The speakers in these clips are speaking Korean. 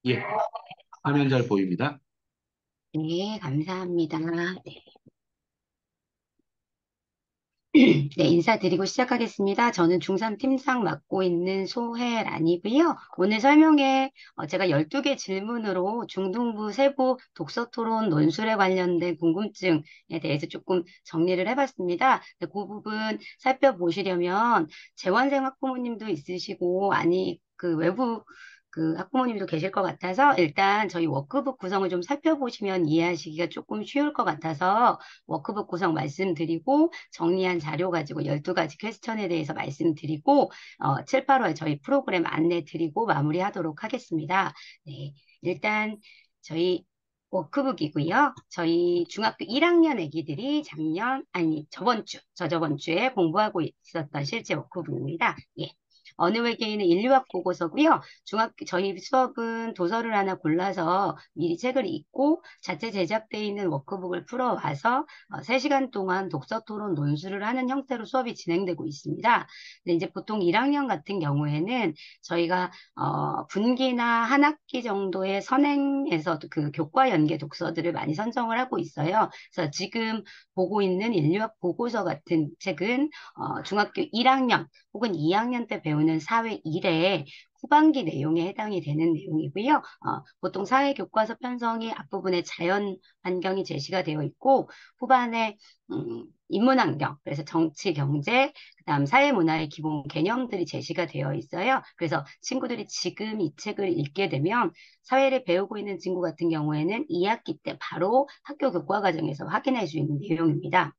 예, 화면 잘 보입니다. 네, 감사합니다. 네. 네, 인사드리고 시작하겠습니다. 저는 중3 팀장 맡고 있는 소혜란이고요. 오늘 설명에 제가 12개 질문으로 중등부, 세부, 독서 토론, 논술에 관련된 궁금증에 대해서 조금 정리를 해봤습니다. 네, 그 부분 살펴보시려면 재원생 학부모님도 있으시고, 아니, 그 외부 학부모님도 계실 것 같아서 일단 저희 워크북 구성을 좀 살펴보시면 이해하시기가 조금 쉬울 것 같아서 워크북 구성 말씀드리고 정리한 자료 가지고 12가지 퀘스천에 대해서 말씀드리고 7, 8월 저희 프로그램 안내 드리고 마무리하도록 하겠습니다. 네, 일단 저희 워크북이고요. 저희 중학교 1학년 애기들이 저저번 주에 공부하고 있었던 실제 워크북입니다. 예. 어느 외계인의 인류학 보고서고요. 저희 수업은 도서를 하나 골라서 미리 책을 읽고 자체 제작되어 있는 워크북을 풀어와서 3시간 동안 독서 토론 논술을 하는 형태로 수업이 진행되고 있습니다. 근데 이제 보통 1학년 같은 경우에는 저희가 분기나 한 학기 정도의 선행에서 그 교과 연계 독서들을 많이 선정을 하고 있어요. 그래서 지금 보고 있는 인류학 보고서 같은 책은 중학교 1학년 혹은 2학년 때 배우는 사회 1의 후반기 내용에 해당이 되는 내용이고요. 보통 사회교과서 편성이 앞부분에 자연 환경이 제시가 되어 있고 후반에 인문환경, 그래서 정치, 경제, 그다음 사회문화의 기본 개념들이 제시가 되어 있어요. 그래서 친구들이 지금 이 책을 읽게 되면 사회를 배우고 있는 친구 같은 경우에는 2학기 때 바로 학교 교과 과정에서 확인할 수 있는 내용입니다.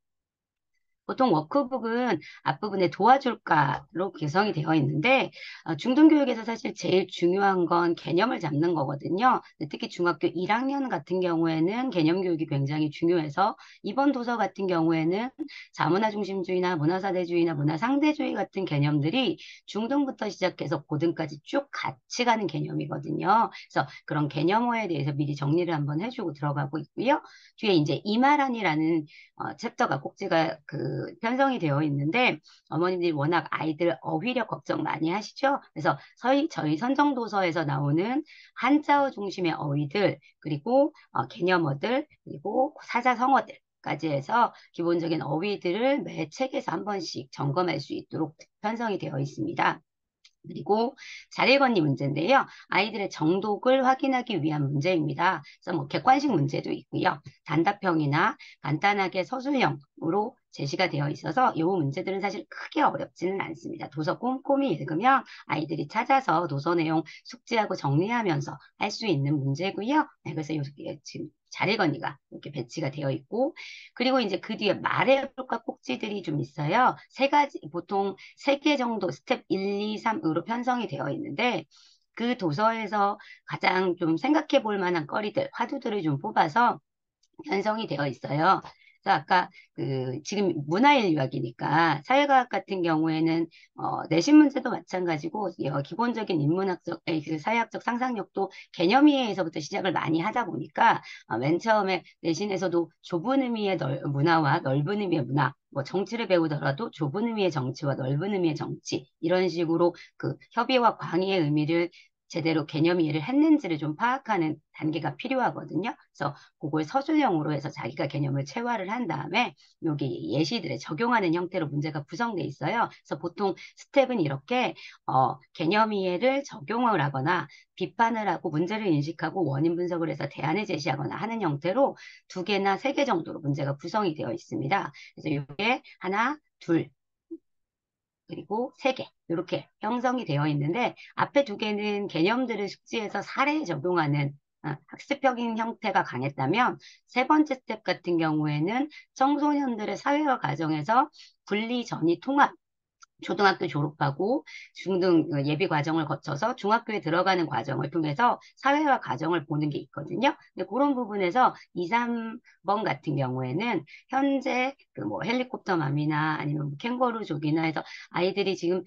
보통 워크북은 앞부분에 도와줄까로 구성이 되어 있는데 중등교육에서 사실 제일 중요한 건 개념을 잡는 거거든요. 특히 중학교 1학년 같은 경우에는 개념 교육이 굉장히 중요해서 이번 도서 같은 경우에는 자문화 중심주의나 문화사대주의나 문화상대주의 같은 개념들이 중등부터 시작해서 고등까지 쭉 같이 가는 개념이거든요. 그래서 그런 개념어에 대해서 미리 정리를 한번 해주고 들어가고 있고요. 뒤에 이제 이마란이라는 챕터가 꼭지가 편성이 되어 있는데 어머님들이 워낙 아이들 어휘력 걱정 많이 하시죠? 그래서 저희 선정도서에서 나오는 한자어 중심의 어휘들 그리고 개념어들 그리고 사자성어들 까지 해서 기본적인 어휘들을 매 책에서 한 번씩 점검할 수 있도록 편성이 되어 있습니다. 그리고 자릴권리 문제인데요. 아이들의 정독을 확인하기 위한 문제입니다. 그래서 뭐 객관식 문제도 있고요. 단답형이나 간단하게 서술형으로 제시가 되어 있어서 이 문제들은 사실 크게 어렵지는 않습니다. 도서 꼼꼼히 읽으면 아이들이 찾아서 도서 내용 숙지하고 정리하면서 할 수 있는 문제고요. 네, 그래서 이게 지금 자릴권리가 이렇게 배치가 되어 있고 그리고 이제 그 뒤에 말의 효과 꼭지들이 좀 있어요. 세 가지 보통 세 개 정도 스텝 1, 2, 3으로 편성이 되어 있는데 그 도서에서 가장 좀 생각해 볼 만한 거리들, 화두들을 좀 뽑아서 편성이 되어 있어요. 그래서 아까 지금 문화인류학이니까 사회과학 같은 경우에는 내신 문제도 마찬가지고 기본적인 인문학적, 그 사회학적 상상력도 개념 이해에서부터 시작을 많이 하다 보니까 맨 처음에 내신에서도 좁은 의미의 문화와 넓은 의미의 문화 뭐 정치를 배우더라도 좁은 의미의 정치와 넓은 의미의 정치 이런 식으로 그 협의와 광의의 의미를 제대로 개념 이해를 했는지를 좀 파악하는 단계가 필요하거든요. 그래서 그걸 서술형으로 해서 자기가 개념을 체화를 한 다음에 여기 예시들에 적용하는 형태로 문제가 구성돼 있어요. 그래서 보통 스텝은 이렇게 개념 이해를 적용을 하거나 비판을 하고 문제를 인식하고 원인 분석을 해서 대안을 제시하거나 하는 형태로 두 개나 세 개 정도로 문제가 구성이 되어 있습니다. 그래서 이게 하나, 둘, 그리고 세 개 이렇게 형성이 되어 있는데 앞에 두 개는 개념들을 숙지해서 사례에 적용하는 학습적인 형태가 강했다면 세 번째 스텝 같은 경우에는 청소년들의 사회화 과정에서 분리 전이 통합 초등학교 졸업하고 중등 예비 과정을 거쳐서 중학교에 들어가는 과정을 통해서 사회화 과정을 보는 게 있거든요. 근데 그런 부분에서 2, 3번 같은 경우에는 현재 그 뭐 헬리콥터 맘이나 아니면 뭐 캥거루족이나 해서 아이들이 지금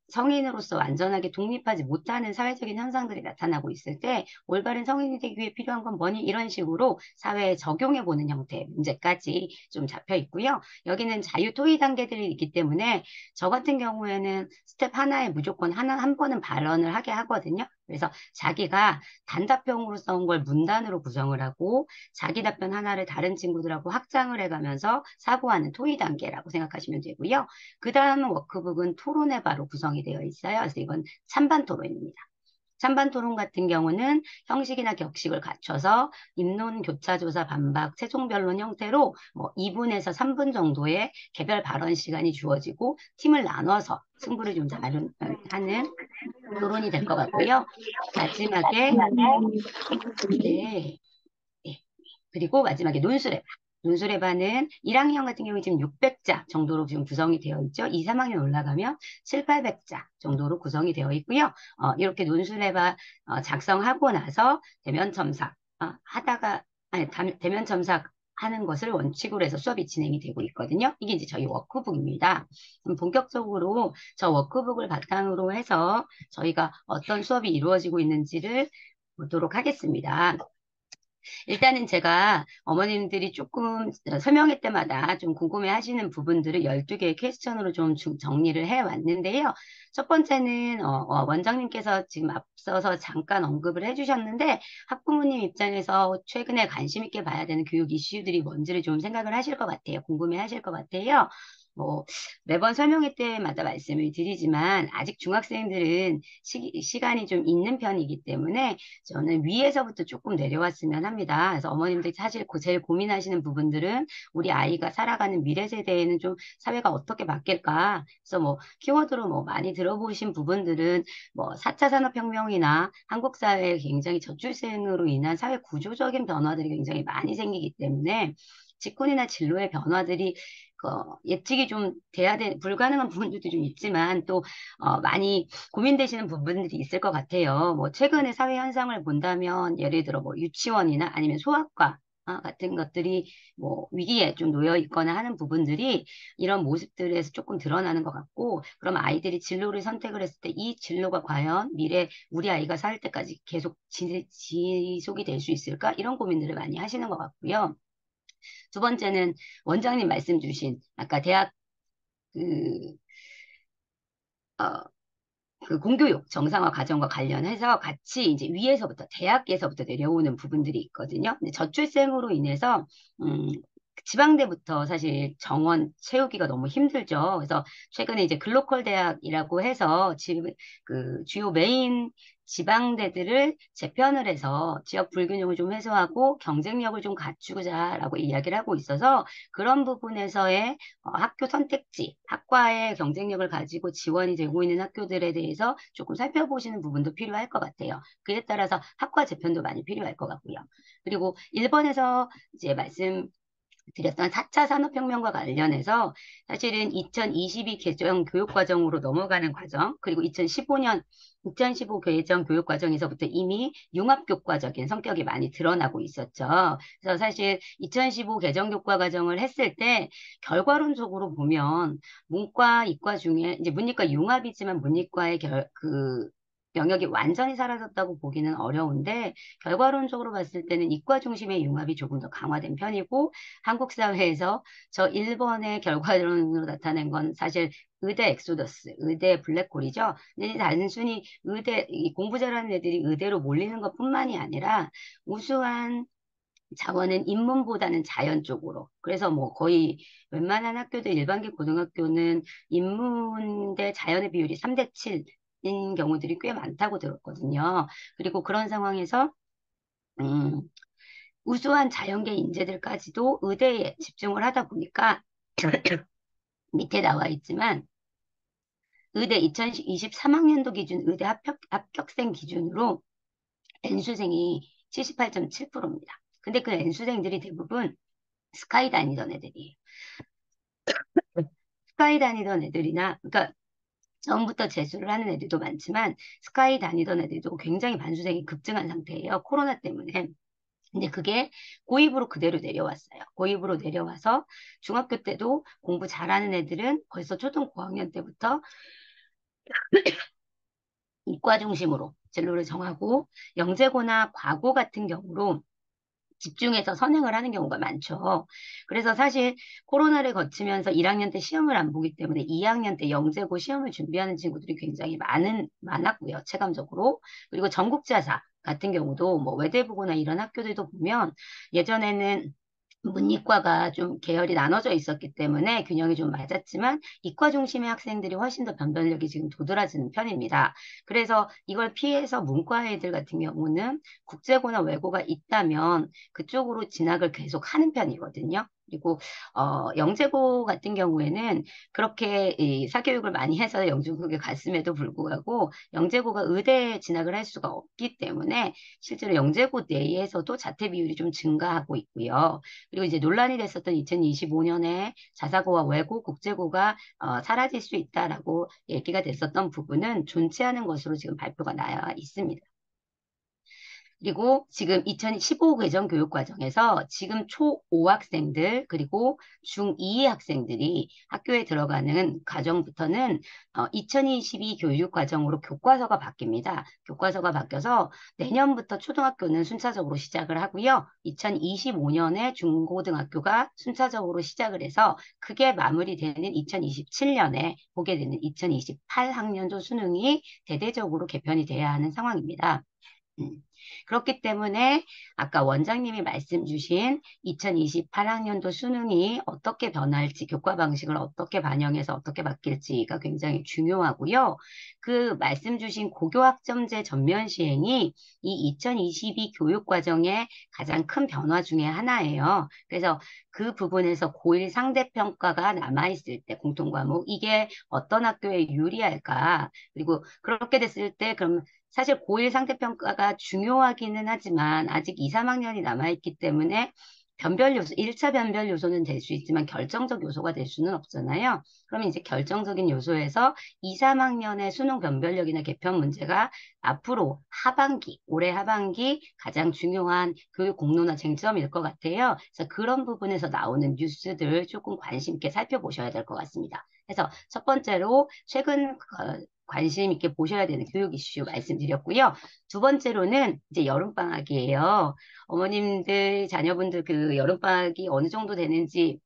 성인으로서 완전하게 독립하지 못하는 사회적인 현상들이 나타나고 있을 때 올바른 성인이 되기 위해 필요한 건 뭐니? 이런 식으로 사회에 적용해 보는 형태의 문제까지 좀 잡혀 있고요. 여기는 자유 토의 단계들이 있기 때문에 저 같은 경우에는 스텝 하나에 무조건 한 번은 발언을 하게 하거든요. 그래서 자기가 단답형으로 써온 걸 문단으로 구성을 하고 자기 답변 하나를 다른 친구들하고 확장을 해가면서 사고하는 토의 단계라고 생각하시면 되고요. 그 다음 워크북은 토론의 바로 구성이 되어 있어요. 그래서 이건 찬반 토론입니다. 찬반 토론 같은 경우는 형식이나 격식을 갖춰서 입론, 교차 조사, 반박, 최종 변론 형태로 뭐 2분에서 3분 정도의 개별 발언 시간이 주어지고 팀을 나눠서 승부를 좀 하는 토론이 될 것 같고요. 마지막에 네, 네. 그리고 마지막에 논술해봐. 논술해봐는 1학년 같은 경우에 지금 600자 정도로 지금 구성이 되어 있죠. 2, 3학년 올라가면 7, 800자 정도로 구성이 되어 있고요. 이렇게 논술해봐 작성하고 나서 대면 첨삭 하다가 아니 대면 첨삭 하는 것을 원칙으로 해서 수업이 진행이 되고 있거든요. 이게 이제 저희 워크북입니다. 그럼 본격적으로 저 워크북을 바탕으로 해서 저희가 어떤 수업이 이루어지고 있는지를 보도록 하겠습니다. 일단은 제가 어머님들이 조금 설명회 때마다 좀 궁금해 하시는 부분들을 12개의 퀘스천으로 좀 정리를 해 왔는데요. 첫 번째는 원장님께서 지금 앞서서 잠깐 언급을 해주셨는데 학부모님 입장에서 최근에 관심 있게 봐야 되는 교육 이슈들이 뭔지를 좀 생각을 하실 것 같아요. 궁금해 하실 것 같아요. 뭐 매번 설명회 때마다 말씀을 드리지만 아직 중학생들은 시간이 좀 있는 편이기 때문에 저는 위에서부터 조금 내려왔으면 합니다. 그래서 어머님들 사실 제일 고민하시는 부분들은 우리 아이가 살아가는 미래 세대에는 좀 사회가 어떻게 바뀔까? 그래서 뭐 키워드로 뭐 많이 들어보신 부분들은 뭐 4차 산업혁명이나 한국 사회에 굉장히 저출생으로 인한 사회 구조적인 변화들이 굉장히 많이 생기기 때문에 직군이나 진로의 변화들이 예측이 좀 돼야 불가능한 부분들도 좀 있지만 또 많이 고민되시는 부분들이 있을 것 같아요. 뭐 최근의 사회 현상을 본다면 예를 들어 뭐 유치원이나 아니면 소아과 같은 것들이 뭐 위기에 좀 놓여 있거나 하는 부분들이 이런 모습들에서 조금 드러나는 것 같고 그럼 아이들이 진로를 선택을 했을 때 이 진로가 과연 미래 우리 아이가 살 때까지 계속 지속이 될 수 있을까? 이런 고민들을 많이 하시는 것 같고요. 두 번째는 원장님 말씀 주신 아까 대학 그, 어, 그 공교육 정상화 과정과 관련해서 같이 이제 위에서부터 대학에서부터 내려오는 부분들이 있거든요. 근데 저출생으로 인해서 음, 지방대부터 사실 정원 채우기가 너무 힘들죠. 그래서 최근에 이제 글로컬 대학이라고 해서 지금 그 주요 메인 지방대들을 재편을 해서 지역 불균형을 좀 해소하고 경쟁력을 좀 갖추자라고 이야기를 하고 있어서 그런 부분에서의 학교 선택지, 학과의 경쟁력을 가지고 지원이 되고 있는 학교들에 대해서 조금 살펴보시는 부분도 필요할 것 같아요. 그에 따라서 학과 재편도 많이 필요할 것 같고요. 그리고 1번에서 이제 드렸던 4차 산업혁명과 관련해서 사실은 2022 개정 교육과정으로 넘어가는 과정, 그리고 2015 개정 교육과정에서부터 이미 융합교과적인 성격이 많이 드러나고 있었죠. 그래서 사실 2015 개정 교과과정을 했을 때 결과론적으로 보면 문과, 이과 중에 이제 문이과 융합이지만 문이과의 영역이 완전히 사라졌다고 보기는 어려운데 결과론적으로 봤을 때는 이과 중심의 융합이 조금 더 강화된 편이고 한국 사회에서 저 1번의 결과론으로 나타낸 건 사실 의대 엑소더스, 의대 블랙홀이죠. 근데 단순히 이 공부 잘하는 애들이 의대로 몰리는 것뿐만이 아니라 우수한 자원은 인문보다는 자연 쪽으로. 그래서 뭐 거의 웬만한 학교들 일반계 고등학교는 인문 대 자연의 비율이 3대 7인 경우들이 꽤 많다고 들었거든요. 그리고 그런 상황에서 음, 우수한 자연계 인재들까지도 의대에 집중을 하다 보니까 밑에 나와 있지만 의대 2023학년도 기준 의대 합격생 기준으로 N수생이 78.7%입니다. 근데 그 N수생들이 대부분 스카이 다니던 애들이에요. 스카이 다니던 애들이나, 그러니까 처음부터 재수를 하는 애들도 많지만 스카이 다니던 애들도 굉장히 반수생이 급증한 상태예요. 코로나 때문에. 근데 그게 고입으로 그대로 내려왔어요. 고입으로 내려와서 중학교 때도 공부 잘하는 애들은 벌써 초등 고학년 때부터 이과 중심으로 진로를 정하고 영재고나 과고 같은 경우로 집중해서 선행을 하는 경우가 많죠. 그래서 사실 코로나를 거치면서 1학년 때 시험을 안 보기 때문에 2학년 때 영재고 시험을 준비하는 친구들이 굉장히 많았고요. 체감적으로. 그리고 전국자사 같은 경우도 뭐 외대부고나 이런 학교들도 보면 예전에는 문이과가 좀 계열이 나눠져 있었기 때문에 균형이 좀 맞았지만 이과 중심의 학생들이 훨씬 더 변별력이 지금 도드라지는 편입니다. 그래서 이걸 피해서 문과 애들 같은 경우는 국제고나 외고가 있다면 그쪽으로 진학을 계속 하는 편이거든요. 그리고 영재고 같은 경우에는 그렇게 이 사교육을 많이 해서 영재고에 갔음에도 불구하고 영재고가 의대에 진학을 할 수가 없기 때문에 실제로 영재고 내에서도 자퇴 비율이 좀 증가하고 있고요. 그리고 이제 논란이 됐었던 2025년에 자사고와 외고, 국제고가 사라질 수 있다라고 얘기가 됐었던 부분은 존치하는 것으로 지금 발표가 나와 있습니다. 그리고 지금 2015 개정 교육 과정에서 지금 초5 학생들 그리고 중2 학생들이 학교에 들어가는 과정부터는 2022 교육 과정으로 교과서가 바뀝니다. 교과서가 바뀌어서 내년부터 초등학교는 순차적으로 시작을 하고요. 2025년에 중고등학교가 순차적으로 시작을 해서 그게 마무리되는 2027년에 보게 되는 2028학년도 수능이 대대적으로 개편이 돼야 하는 상황입니다. 음. 그렇기 때문에 아까 원장님이 말씀 주신 2028학년도 수능이 어떻게 변할지, 교과 방식을 어떻게 반영해서 어떻게 바뀔지가 굉장히 중요하고요. 그 말씀 주신 고교학점제 전면 시행이 이 2022 교육과정의 가장 큰 변화 중에 하나예요. 그래서 그 부분에서 고1 상대평가가 남아있을 때 공통과목, 이게 어떤 학교에 유리할까? 그리고 그렇게 됐을 때 그럼 사실 고1 상대평가가 중요하기는 하지만 아직 2, 3학년이 남아있기 때문에 변별 요소, 1차 변별 요소는 될 수 있지만 결정적 요소가 될 수는 없잖아요. 그러면 이제 결정적인 요소에서 2, 3학년의 수능 변별력이나 개편 문제가 앞으로 하반기, 올해 하반기 가장 중요한 교육 공로나 쟁점일 것 같아요. 그래서 그런 부분에서 나오는 뉴스들 조금 관심 있게 살펴보셔야 될 것 같습니다. 그래서 첫 번째로 최근 관심 있게 보셔야 되는 교육 이슈 말씀드렸고요. 두 번째로는 이제 여름방학이에요. 어머님들, 자녀분들 그 여름방학이 어느 정도 되는지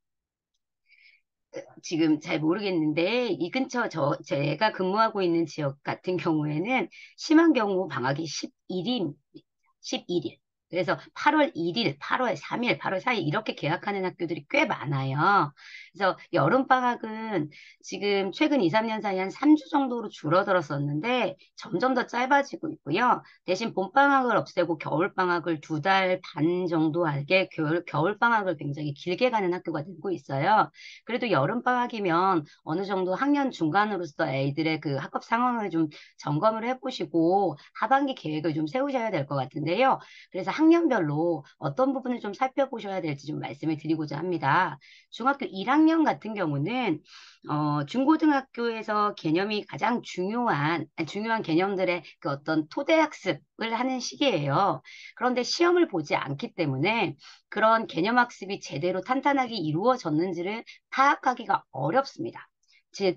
지금 잘 모르겠는데 이 근처 제가 근무하고 있는 지역 같은 경우에는 심한 경우 방학이 11일, 11일. 그래서 8월 1일, 8월 3일, 8월 4일 이렇게 개학하는 학교들이 꽤 많아요. 그래서 여름방학은 지금 최근 2, 3년 사이 한 3주 정도로 줄어들었었는데 점점 더 짧아지고 있고요. 대신 봄방학을 없애고 겨울방학을 2달 반 정도 하게 겨울방학을 굉장히 길게 가는 학교가 되고 있어요. 그래도 여름방학이면 어느 정도 학년 중간으로서 애들의 그 학업 상황을 좀 점검을 해보시고 하반기 계획을 좀 세우셔야 될 것 같은데요. 그래서 학년별로 어떤 부분을 좀 살펴보셔야 될지 좀 말씀을 드리고자 합니다. 중학교 1학년 같은 경우는 중고등학교에서 개념이 가장 중요한 개념들의 그 어떤 토대 학습을 하는 시기예요. 그런데 시험을 보지 않기 때문에 그런 개념 학습이 제대로 탄탄하게 이루어졌는지를 파악하기가 어렵습니다.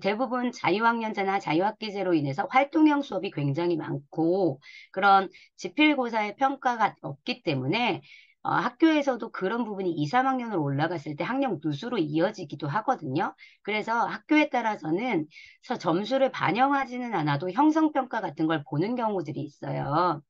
대부분 자유학년제나 자유학기제로 인해서 활동형 수업이 굉장히 많고 그런 지필고사의 평가가 없기 때문에 학교에서도 그런 부분이 2, 3학년으로 올라갔을 때 학력 누수로 이어지기도 하거든요. 그래서 학교에 따라서는 점수를 반영하지는 않아도 형성평가 같은 걸 보는 경우들이 있어요.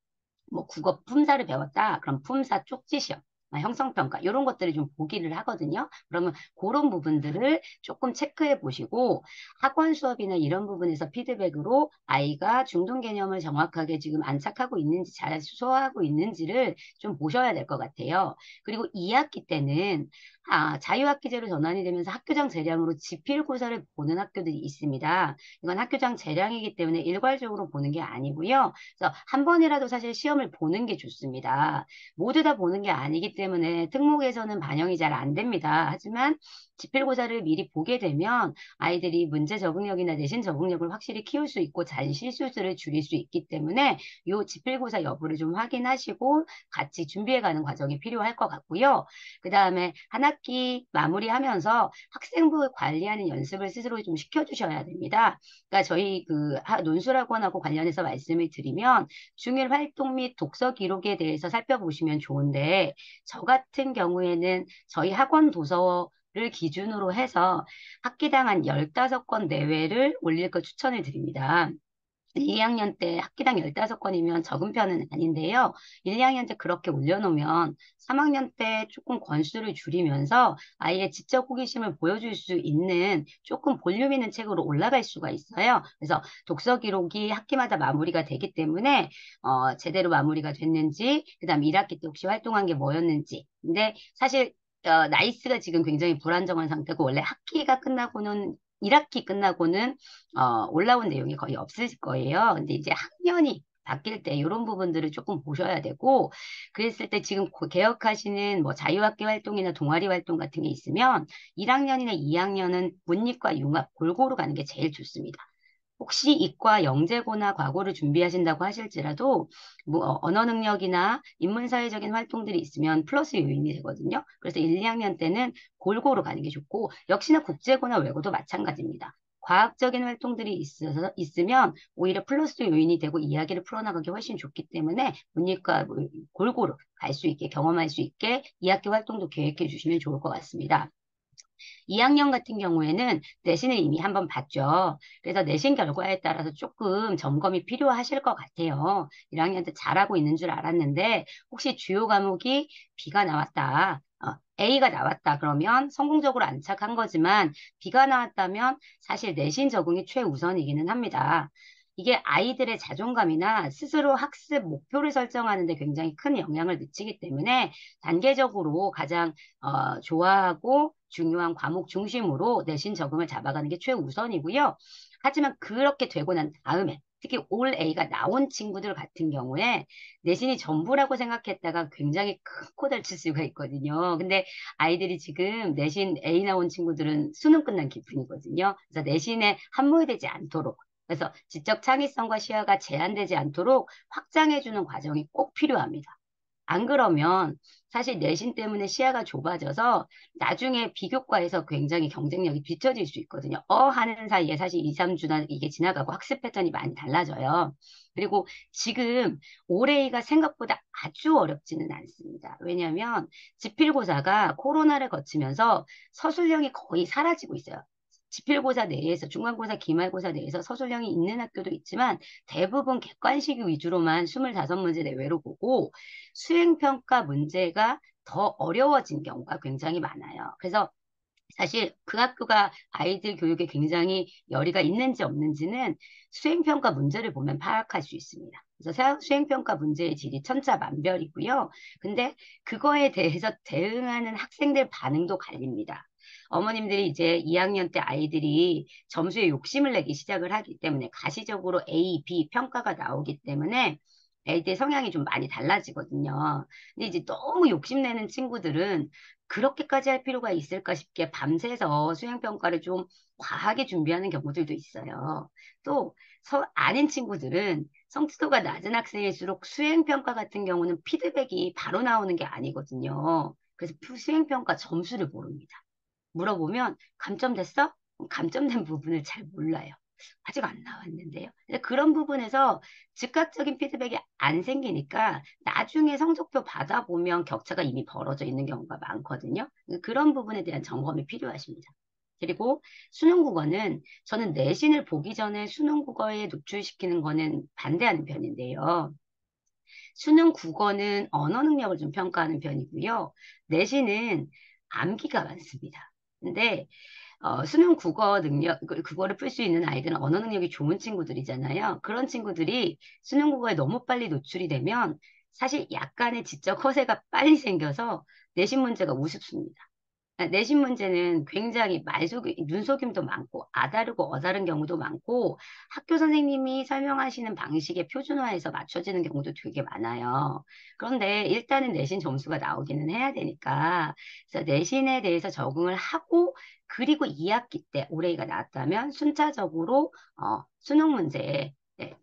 뭐 국어 품사를 배웠다. 그럼 품사 쪽지 시험. 형성평가 이런 것들을 좀 보기를 하거든요. 그러면 그런 부분들을 조금 체크해 보시고 학원 수업이나 이런 부분에서 피드백으로 아이가 중등 개념을 정확하게 지금 안착하고 있는지 잘 소화하고 있는지를 좀 보셔야 될 것 같아요. 그리고 2학기 때는 자유학기제로 전환이 되면서 학교장 재량으로 지필고사를 보는 학교들이 있습니다. 이건 학교장 재량이기 때문에 일괄적으로 보는 게 아니고요. 그래서 한 번이라도 사실 시험을 보는 게 좋습니다. 모두 다 보는 게 아니기 때문에 특목에서는 반영이 잘 안 됩니다. 하지만 지필고사를 미리 보게 되면 아이들이 문제 적응력이나 내신 적응력을 확실히 키울 수 있고 잔 실수들을 줄일 수 있기 때문에 이 지필고사 여부를 좀 확인하시고 같이 준비해가는 과정이 필요할 것 같고요. 그 다음에 한 학기 마무리하면서 학생부 관리하는 연습을 스스로 좀 시켜주셔야 됩니다. 그러니까 저희 그 논술학원하고 관련해서 말씀을 드리면 중일 활동 및 독서 기록에 대해서 살펴보시면 좋은데 저 같은 경우에는 저희 학원 도서를 기준으로 해서 학기당 한 15권 내외를 올릴 거 추천을 드립니다. 1, 2학년 때 학기당 15건이면 적은 편은 아닌데요. 1, 2학년 때 그렇게 올려놓으면 3학년 때 조금 권수를 줄이면서 아이의 지적 호기심을 보여줄 수 있는 조금 볼륨 있는 책으로 올라갈 수가 있어요. 그래서 독서 기록이 학기마다 마무리가 되기 때문에 제대로 마무리가 됐는지, 그다음 1학기 때 혹시 활동한 게 뭐였는지. 근데 사실 나이스가 지금 굉장히 불안정한 상태고 원래 학기가 끝나고는 1학기 끝나고는 올라온 내용이 거의 없을 거예요. 근데 이제 학년이 바뀔 때 이런 부분들을 조금 보셔야 되고 그랬을 때 지금 개혁하시는 뭐 자유학기 활동이나 동아리 활동 같은 게 있으면 1학년이나 2학년은 문이과 융합 골고루 가는 게 제일 좋습니다. 혹시 이과 영재고나 과고를 준비하신다고 하실지라도 뭐 언어 능력이나 인문사회적인 활동들이 있으면 플러스 요인이 되거든요. 그래서 1, 2학년 때는 골고루 가는 게 좋고 역시나 국제고나 외고도 마찬가지입니다. 과학적인 활동들이 있으면 오히려 플러스 요인이 되고 이야기를 풀어나가기 훨씬 좋기 때문에 문이과 골고루 갈 수 있게 경험할 수 있게 2학기 활동도 계획해 주시면 좋을 것 같습니다. 2학년 같은 경우에는 내신을 이미 한번 봤죠. 그래서 내신 결과에 따라서 조금 점검이 필요하실 것 같아요. 1학년 때 잘하고 있는 줄 알았는데 혹시 주요 과목이 B가 나왔다. A가 나왔다 그러면 성공적으로 안착한 거지만 B가 나왔다면 사실 내신 적응이 최우선이기는 합니다. 이게 아이들의 자존감이나 스스로 학습 목표를 설정하는 데 굉장히 큰 영향을 미치기 때문에 단계적으로 가장 좋아하고 중요한 과목 중심으로 내신 적응을 잡아가는 게 최우선이고요. 하지만 그렇게 되고 난 다음에 특히 올 A가 나온 친구들 같은 경우에 내신이 전부라고 생각했다가 굉장히 큰 코다를 칠 수가 있거든요. 근데 아이들이 지금 내신 A 나온 친구들은 수능 끝난 기분이거든요. 그래서 내신에 함몰되지 않도록 그래서 지적 창의성과 시야가 제한되지 않도록 확장해주는 과정이 꼭 필요합니다. 안 그러면 사실 내신 때문에 시야가 좁아져서 나중에 비교과에서 굉장히 경쟁력이 뒤처질 수 있거든요. 하는 사이에 사실 2, 3주나 이게 지나가고 학습 패턴이 많이 달라져요. 그리고 지금 올해가 생각보다 아주 어렵지는 않습니다. 왜냐하면 지필고사가 코로나를 거치면서 서술형이 거의 사라지고 있어요. 지필고사 내에서 중간고사, 기말고사 내에서 서술형이 있는 학교도 있지만 대부분 객관식 위주로만 25문제 내외로 보고 수행평가 문제가 더 어려워진 경우가 굉장히 많아요. 그래서 사실 그 학교가 아이들 교육에 굉장히 열의가 있는지 없는지는 수행평가 문제를 보면 파악할 수 있습니다. 그래서 수행평가 문제의 질이 천차만별이고요. 근데 그거에 대해서 대응하는 학생들 반응도 갈립니다. 어머님들이 이제 2학년 때 아이들이 점수에 욕심을 내기 시작을 하기 때문에 가시적으로 A, B 평가가 나오기 때문에 애들 성향이 좀 많이 달라지거든요. 근데 이제 너무 욕심내는 친구들은 그렇게까지 할 필요가 있을까 싶게 밤새서 수행평가를 좀 과하게 준비하는 경우들도 있어요. 또 아닌 친구들은 성취도가 낮은 학생일수록 수행평가 같은 경우는 피드백이 바로 나오는 게 아니거든요. 그래서 수행평가 점수를 모릅니다. 물어보면 감점됐어? 감점된 부분을 잘 몰라요. 아직 안 나왔는데요. 근데 그런 부분에서 즉각적인 피드백이 안 생기니까 나중에 성적표 받아보면 격차가 이미 벌어져 있는 경우가 많거든요. 그런 부분에 대한 점검이 필요하십니다. 그리고 수능 국어는 저는 내신을 보기 전에 수능 국어에 노출시키는 거는 반대하는 편인데요. 수능 국어는 언어 능력을 좀 평가하는 편이고요. 내신은 암기가 많습니다. 근데 수능 국어 능력, 그거를 풀 수 있는 아이들은 언어 능력이 좋은 친구들이잖아요. 그런 친구들이 수능 국어에 너무 빨리 노출이 되면 사실 약간의 지적 허세가 빨리 생겨서 내신 문제가 우습습니다. 내신 문제는 굉장히 눈속임도 많고, 아다르고 어다른 경우도 많고, 학교 선생님이 설명하시는 방식의 표준화해서 맞춰지는 경우도 되게 많아요. 그런데 일단은 내신 점수가 나오기는 해야 되니까, 그래서 내신에 대해서 적응을 하고, 그리고 2학기 때 올해가 나왔다면 순차적으로, 수능 문제에, 네,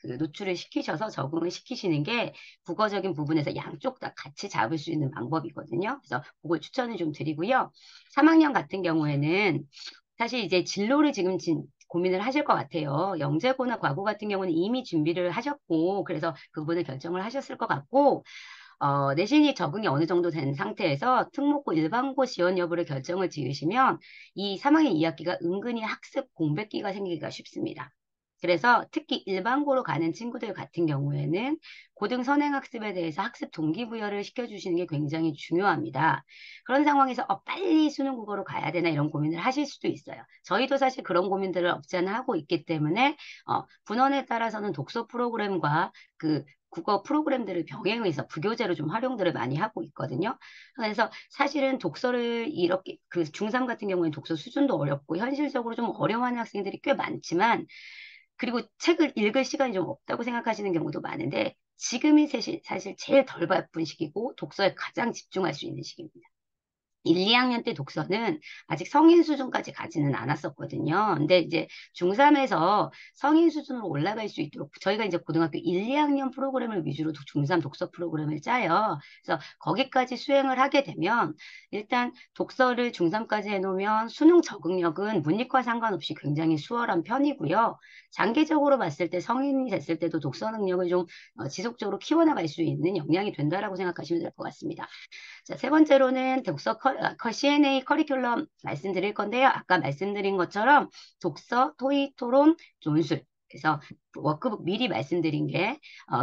그 노출을 시키셔서 적응을 시키시는 게 국어적인 부분에서 양쪽 다 같이 잡을 수 있는 방법이거든요. 그래서 그걸 추천을 좀 드리고요. 3학년 같은 경우에는 사실 이제 진로를 지금 고민을 하실 것 같아요. 영재고나 과고 같은 경우는 이미 준비를 하셨고, 그래서 그 부분을 결정을 하셨을 것 같고, 내신이 적응이 어느 정도 된 상태에서 특목고 일반고 지원 여부를 결정을 지으시면 이 3학년 2학기가 은근히 학습 공백기가 생기기가 쉽습니다. 그래서 특히 일반고로 가는 친구들 같은 경우에는 고등 선행학습에 대해서 학습 동기부여를 시켜주시는 게 굉장히 중요합니다. 그런 상황에서 빨리 수능 국어로 가야 되나 이런 고민을 하실 수도 있어요. 저희도 사실 그런 고민들을 없지 않아 하고 있기 때문에 분원에 따라서는 독서 프로그램과 그 국어 프로그램들을 병행해서 부교재로 좀 활용들을 많이 하고 있거든요. 그래서 사실은 독서를 이렇게 그 중3 같은 경우에는 독서 수준도 어렵고 현실적으로 좀 어려워하는 학생들이 꽤 많지만 그리고 책을 읽을 시간이 좀 없다고 생각하시는 경우도 많은데 지금이 사실 제일 덜 바쁜 시기고 독서에 가장 집중할 수 있는 시기입니다. 1, 2학년 때 독서는 아직 성인 수준까지 가지는 않았었거든요. 근데 이제 중3에서 성인 수준으로 올라갈 수 있도록 저희가 이제 고등학교 1, 2학년 프로그램을 위주로 중3 독서 프로그램을 짜요. 그래서 거기까지 수행을 하게 되면 일단 독서를 중3까지 해놓으면 수능 적응력은 문이과 상관없이 굉장히 수월한 편이고요. 장기적으로 봤을 때 성인이 됐을 때도 독서 능력을 좀 지속적으로 키워나갈 수 있는 역량이 된다라고 생각하시면 될 것 같습니다. 자, 세 번째로는 CNA 커리큘럼 말씀드릴 건데요. 아까 말씀드린 것처럼 독서, 토익, 토론, 논술. 그래서 워크북 미리 말씀드린 게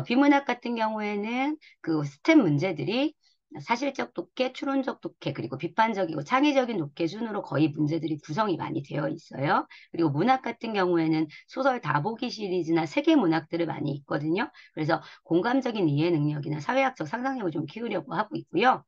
비문학 같은 경우에는 그 스텝 문제들이 사실적 독해, 추론적 독해, 그리고 비판적이고 창의적인 독해 순으로 거의 문제들이 구성이 많이 되어 있어요. 그리고 문학 같은 경우에는 소설 다보기 시리즈나 세계 문학들을 많이 있거든요. 그래서 공감적인 이해 능력이나 사회학적 상상력을 좀 키우려고 하고 있고요.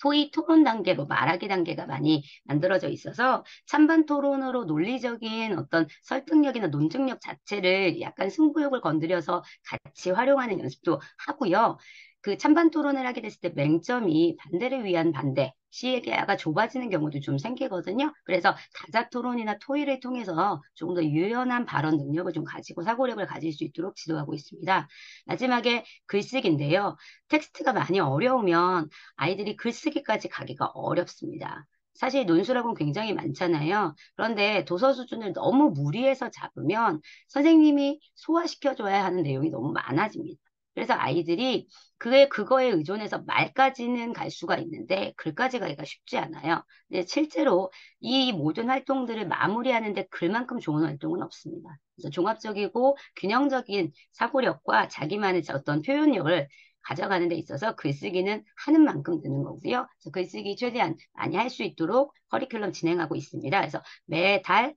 토의 토론 단계로 말하기 단계가 많이 만들어져 있어서 찬반 토론으로 논리적인 어떤 설득력이나 논증력 자체를 약간 승부욕을 건드려서 같이 활용하는 연습도 하고요. 그 찬반 토론을 하게 됐을 때 맹점이 반대를 위한 반대, 시야가 좁아지는 경우도 좀 생기거든요. 그래서 다자 토론이나 토의를 통해서 조금 더 유연한 발언 능력을 좀 가지고 사고력을 가질 수 있도록 지도하고 있습니다. 마지막에 글쓰기인데요. 텍스트가 많이 어려우면 아이들이 글쓰기까지 가기가 어렵습니다. 사실 논술학은 굉장히 많잖아요. 그런데 도서 수준을 너무 무리해서 잡으면 선생님이 소화시켜줘야 하는 내용이 너무 많아집니다. 그래서 아이들이 그거에 의존해서 말까지는 갈 수가 있는데 글까지 가기가 쉽지 않아요. 근데 실제로 이 모든 활동들을 마무리하는데 글만큼 좋은 활동은 없습니다. 그래서 종합적이고 균형적인 사고력과 자기만의 어떤 표현력을 가져가는 데 있어서 글쓰기는 하는 만큼 드는 거고요. 그래서 글쓰기 최대한 많이 할 수 있도록 커리큘럼 진행하고 있습니다. 그래서 매달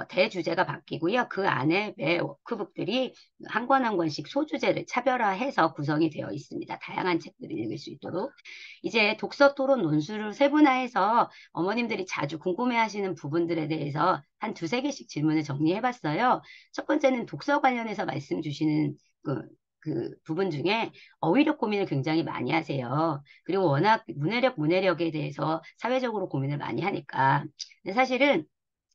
대주제가 바뀌고요. 그 안에 매 워크북들이 한 권 한 권씩 소주제를 차별화해서 구성이 되어 있습니다. 다양한 책들을 읽을 수 있도록. 이제 독서 토론 논술을 세분화해서 어머님들이 자주 궁금해하시는 부분들에 대해서 한 두세 개씩 질문을 정리해봤어요. 첫 번째는 독서 관련해서 말씀 주시는 그 부분 중에 어휘력 고민을 굉장히 많이 하세요. 그리고 워낙 문해력에 대해서 사회적으로 고민을 많이 하니까. 근데 사실은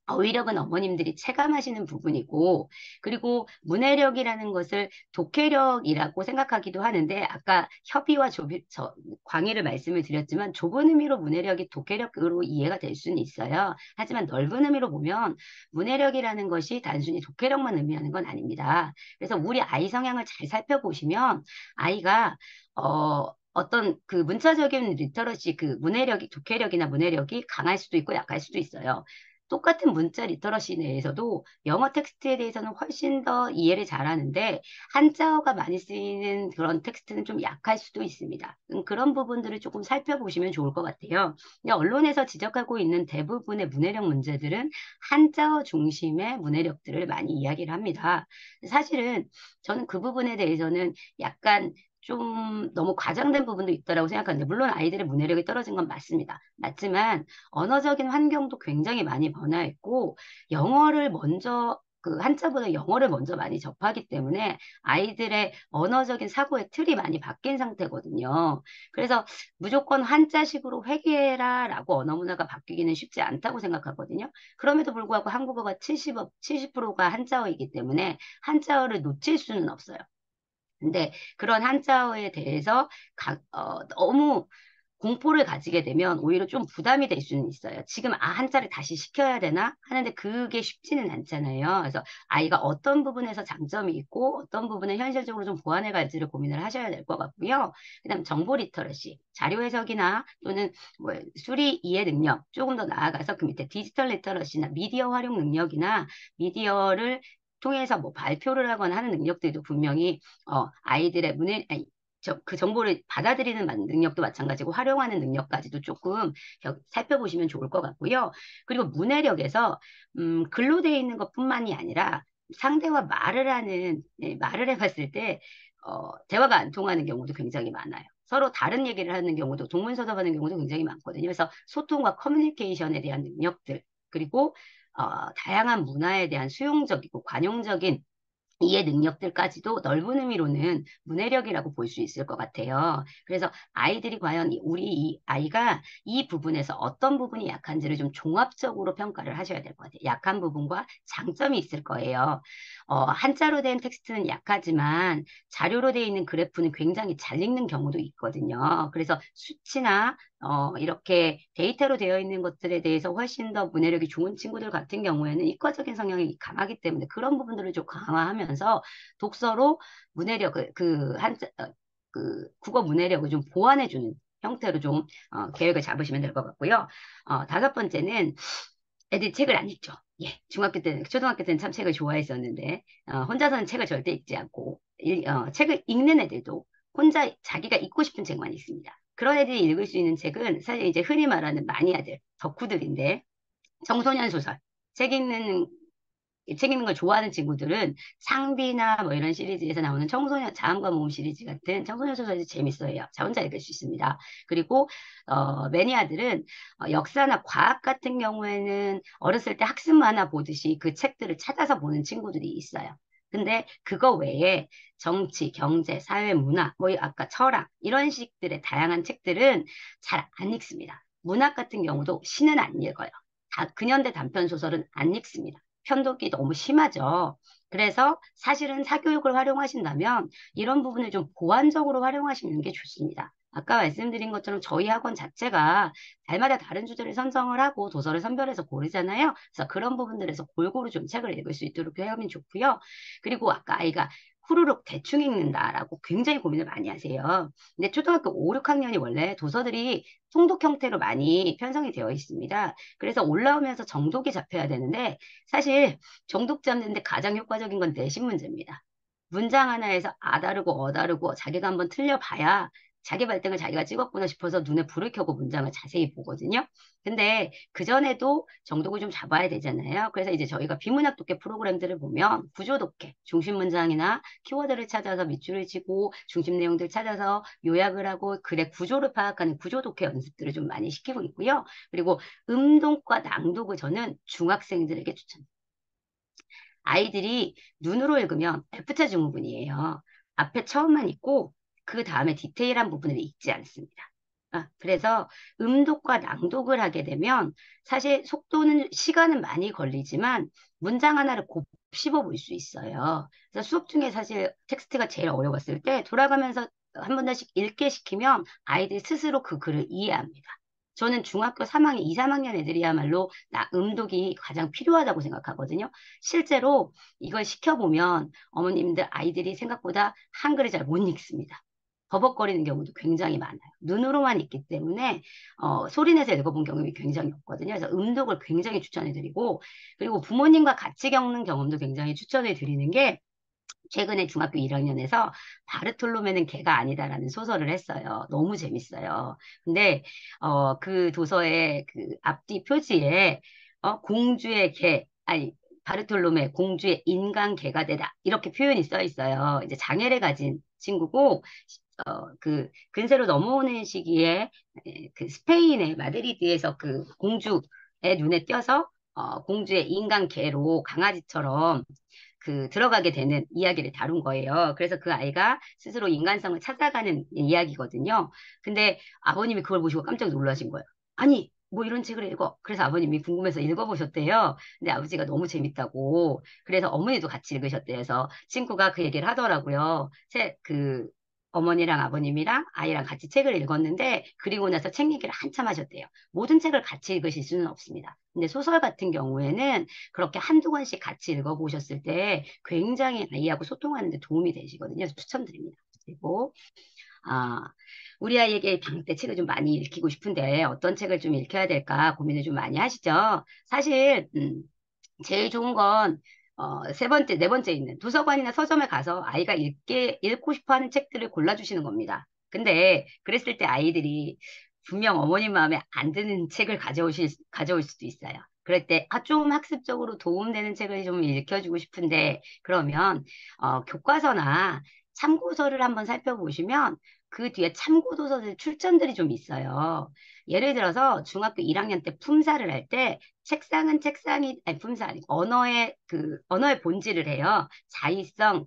어휘력은 어머님들이 체감하시는 부분이고, 그리고 문해력이라는 것을 독해력이라고 생각하기도 하는데, 아까 광의를 말씀을 드렸지만, 좁은 의미로 문해력이 독해력으로 이해가 될 수는 있어요. 하지만 넓은 의미로 보면, 문해력이라는 것이 단순히 독해력만 의미하는 건 아닙니다. 그래서 우리 아이 성향을 잘 살펴보시면, 아이가, 어떤 그 문자적인 리터러시, 그 독해력이나 문해력이 강할 수도 있고 약할 수도 있어요. 똑같은 문자 리터러시 내에서도 영어 텍스트에 대해서는 훨씬 더 이해를 잘하는데 한자어가 많이 쓰이는 그런 텍스트는 좀 약할 수도 있습니다. 그런 부분들을 조금 살펴보시면 좋을 것 같아요. 근데 언론에서 지적하고 있는 대부분의 문해력 문제들은 한자어 중심의 문해력들을 많이 이야기를 합니다. 사실은 저는 그 부분에 대해서는 약간 좀 너무 과장된 부분도 있다라고 생각하는데, 물론 아이들의 문해력이 떨어진 건 맞습니다. 맞지만 언어적인 환경도 굉장히 많이 변화했고, 영어를 먼저 그 한자보다 영어를 먼저 많이 접하기 때문에 아이들의 언어적인 사고의 틀이 많이 바뀐 상태거든요. 그래서 무조건 한자식으로 회계해라라고 언어 문화가 바뀌기는 쉽지 않다고 생각하거든요. 그럼에도 불구하고 한국어가 70%가 한자어이기 때문에 한자어를 놓칠 수는 없어요. 근데 그런 한자어에 대해서 너무 공포를 가지게 되면 오히려 좀 부담이 될 수는 있어요. 지금 한자를 다시 시켜야 되나 하는데 그게 쉽지는 않잖아요. 그래서 아이가 어떤 부분에서 장점이 있고 어떤 부분을 현실적으로 좀 보완해 갈지를 고민을 하셔야 될 것 같고요. 그다음 정보 리터러시, 자료 해석이나 또는 뭐 수리 이해 능력, 조금 더 나아가서 그 밑에 디지털 리터러시나 미디어 활용 능력이나 미디어를 통해서 뭐 발표를 하거나 하는 능력들도 분명히 아이들의 아니, 그 정보를 받아들이는 능력도 마찬가지고 활용하는 능력까지도 조금 살펴보시면 좋을 것 같고요. 그리고 문해력에서 글로 되어 있는 것뿐만이 아니라 상대와 말을 해봤을 때 대화가 안 통하는 경우도 굉장히 많아요. 서로 다른 얘기를 하는 경우도 동문서답하는 경우도 굉장히 많거든요. 그래서 소통과 커뮤니케이션에 대한 능력들 그리고 다양한 문화에 대한 수용적이고 관용적인 이해 능력들까지도 넓은 의미로는 문해력이라고 볼 수 있을 것 같아요. 그래서 아이들이 과연 우리 이 아이가 이 부분에서 어떤 부분이 약한지를 좀 종합적으로 평가를 하셔야 될 것 같아요. 약한 부분과 장점이 있을 거예요. 한자로 된 텍스트는 약하지만 자료로 되어 있는 그래프는 굉장히 잘 읽는 경우도 있거든요. 그래서 수치나 이렇게 데이터로 되어 있는 것들에 대해서 훨씬 더 문해력이 좋은 친구들 같은 경우에는 이과적인 성향이 강하기 때문에 그런 부분들을 좀 강화하면서 독서로 문해력을 그 국어 문해력을 좀 보완해주는 형태로 좀 계획을 잡으시면 될 것 같고요. 다섯 번째는 애들이 책을 안 읽죠. 예, 초등학교 때는 참 책을 좋아했었는데 혼자서는 책을 절대 읽지 않고 책을 읽는 애들도 혼자 자기가 읽고 싶은 책만 읽습니다. 그런 애들이 읽을 수 있는 책은 사실 이제 흔히 말하는 마니아들, 덕후들인데 청소년 소설, 책 읽는 책 읽는 걸 좋아하는 친구들은 상비나 뭐 이런 시리즈에서 나오는 청소년 자음과 모음 시리즈 같은 청소년 소설이 재밌어요. 자 혼자 읽을 수 있습니다. 그리고 매니아들은 역사나 과학 같은 경우에는 어렸을 때 학습 만화 보듯이 그 책들을 찾아서 보는 친구들이 있어요. 근데 그거 외에 정치, 경제, 사회, 문화, 뭐 아까 철학 이런 식들의 다양한 책들은 잘 안 읽습니다. 문학 같은 경우도 시는 안 읽어요. 근현대 단편 소설은 안 읽습니다. 편독이 너무 심하죠. 그래서 사실은 사교육을 활용하신다면 이런 부분을 좀 보완적으로 활용하시는 게 좋습니다. 아까 말씀드린 것처럼 저희 학원 자체가 달마다 다른 주제를 선정을 하고 도서를 선별해서 고르잖아요. 그래서 그런 부분들에서 골고루 좀 책을 읽을 수 있도록 하면 좋고요. 그리고 아까 아이가 후루룩 대충 읽는다라고 굉장히 고민을 많이 하세요. 근데 초등학교 5, 6학년이 원래 도서들이 통독 형태로 많이 편성이 되어 있습니다. 그래서 올라오면서 정독이 잡혀야 되는데 사실 정독 잡는데 가장 효과적인 건 내신 문제입니다. 문장 하나에서 아 다르고 어 다르고 자기가 한번 틀려봐야 자기 발등을 자기가 찍었구나 싶어서 눈에 불을 켜고 문장을 자세히 보거든요. 근데 그전에도 정독을 좀 잡아야 되잖아요. 그래서 이제 저희가 비문학 독해 프로그램들을 보면 구조 독해, 중심 문장이나 키워드를 찾아서 밑줄을 치고 중심 내용들 찾아서 요약을 하고 글의 구조를 파악하는 구조 독해 연습들을 좀 많이 시키고 있고요. 그리고 음독과 낭독을 저는 중학생들에게 추천합니다. 아이들이 눈으로 읽으면 F자 증후군이에요. 앞에 처음만 읽고 그 다음에 디테일한 부분을 읽지 않습니다. 그래서 음독과 낭독을 하게 되면 사실 시간은 많이 걸리지만 문장 하나를 곱씹어 볼 수 있어요. 그래서 수업 중에 사실 텍스트가 제일 어려웠을 때 돌아가면서 한 번씩 읽게 시키면 아이들이 스스로 그 글을 이해합니다. 저는 중학교 3학년, 2, 3학년 애들이야말로 음독이 가장 필요하다고 생각하거든요. 실제로 이걸 시켜보면 어머님들 아이들이 생각보다 한글을 잘 못 읽습니다. 버벅거리는 경우도 굉장히 많아요. 눈으로만 읽기 때문에 소리내서 읽어본 경험이 굉장히 없거든요. 그래서 음독을 굉장히 추천해드리고 그리고 부모님과 같이 겪는 경험도 굉장히 추천해드리는 게 최근에 중학교 1학년에서 바르톨로메는 개가 아니다라는 소설을 했어요. 너무 재밌어요. 근데 그 도서의 그 앞뒤 표지에 공주의 개, 아니 바르톨로메 공주의 인간 개가 되다 이렇게 표현이 써 있어요. 이제 장애를 가진 친구고, 그 근세로 넘어오는 시기에 그 스페인의 마드리드에서 그 공주의 눈에 띄어서 공주의 인간계로 강아지처럼 그 들어가게 되는 이야기를 다룬 거예요. 그래서 그 아이가 스스로 인간성을 찾아가는 이야기거든요. 근데 아버님이 그걸 보시고 깜짝 놀라신 거예요. 아니, 뭐 이런 책을 읽어. 그래서 아버님이 궁금해서 읽어보셨대요. 근데 아버지가 너무 재밌다고. 그래서 어머니도 같이 읽으셨대요. 그래서 친구가 그 얘기를 하더라고요. 그 어머니랑 아버님이랑 아이랑 같이 책을 읽었는데 그리고 나서 책 얘기를 한참 하셨대요. 모든 책을 같이 읽으실 수는 없습니다. 근데 소설 같은 경우에는 그렇게 한두 권씩 같이 읽어보셨을 때 굉장히 아이하고 소통하는 데 도움이 되시거든요. 그래서 추천드립니다. 그리고 아, 우리 아이에게 방학 때 책을 좀 많이 읽히고 싶은데 어떤 책을 좀 읽혀야 될까 고민을 좀 많이 하시죠. 사실 제일 좋은 건 세 번째, 네 번째 있는 도서관이나 서점에 가서 아이가 읽고 싶어 하는 책들을 골라주시는 겁니다. 근데 그랬을 때 아이들이 분명 어머님 마음에 안 드는 책을 가져올 수도 있어요. 그럴 때, 좀 학습적으로 도움되는 책을 좀 읽혀주고 싶은데, 그러면, 교과서나 참고서를 한번 살펴보시면, 그 뒤에 참고도서들 출전들이 좀 있어요. 예를 들어서 중학교 1학년 때 품사를 할 때, 책상은 책상이, 아니, 품사 아니고, 언어의 본질을 해요. 자의성,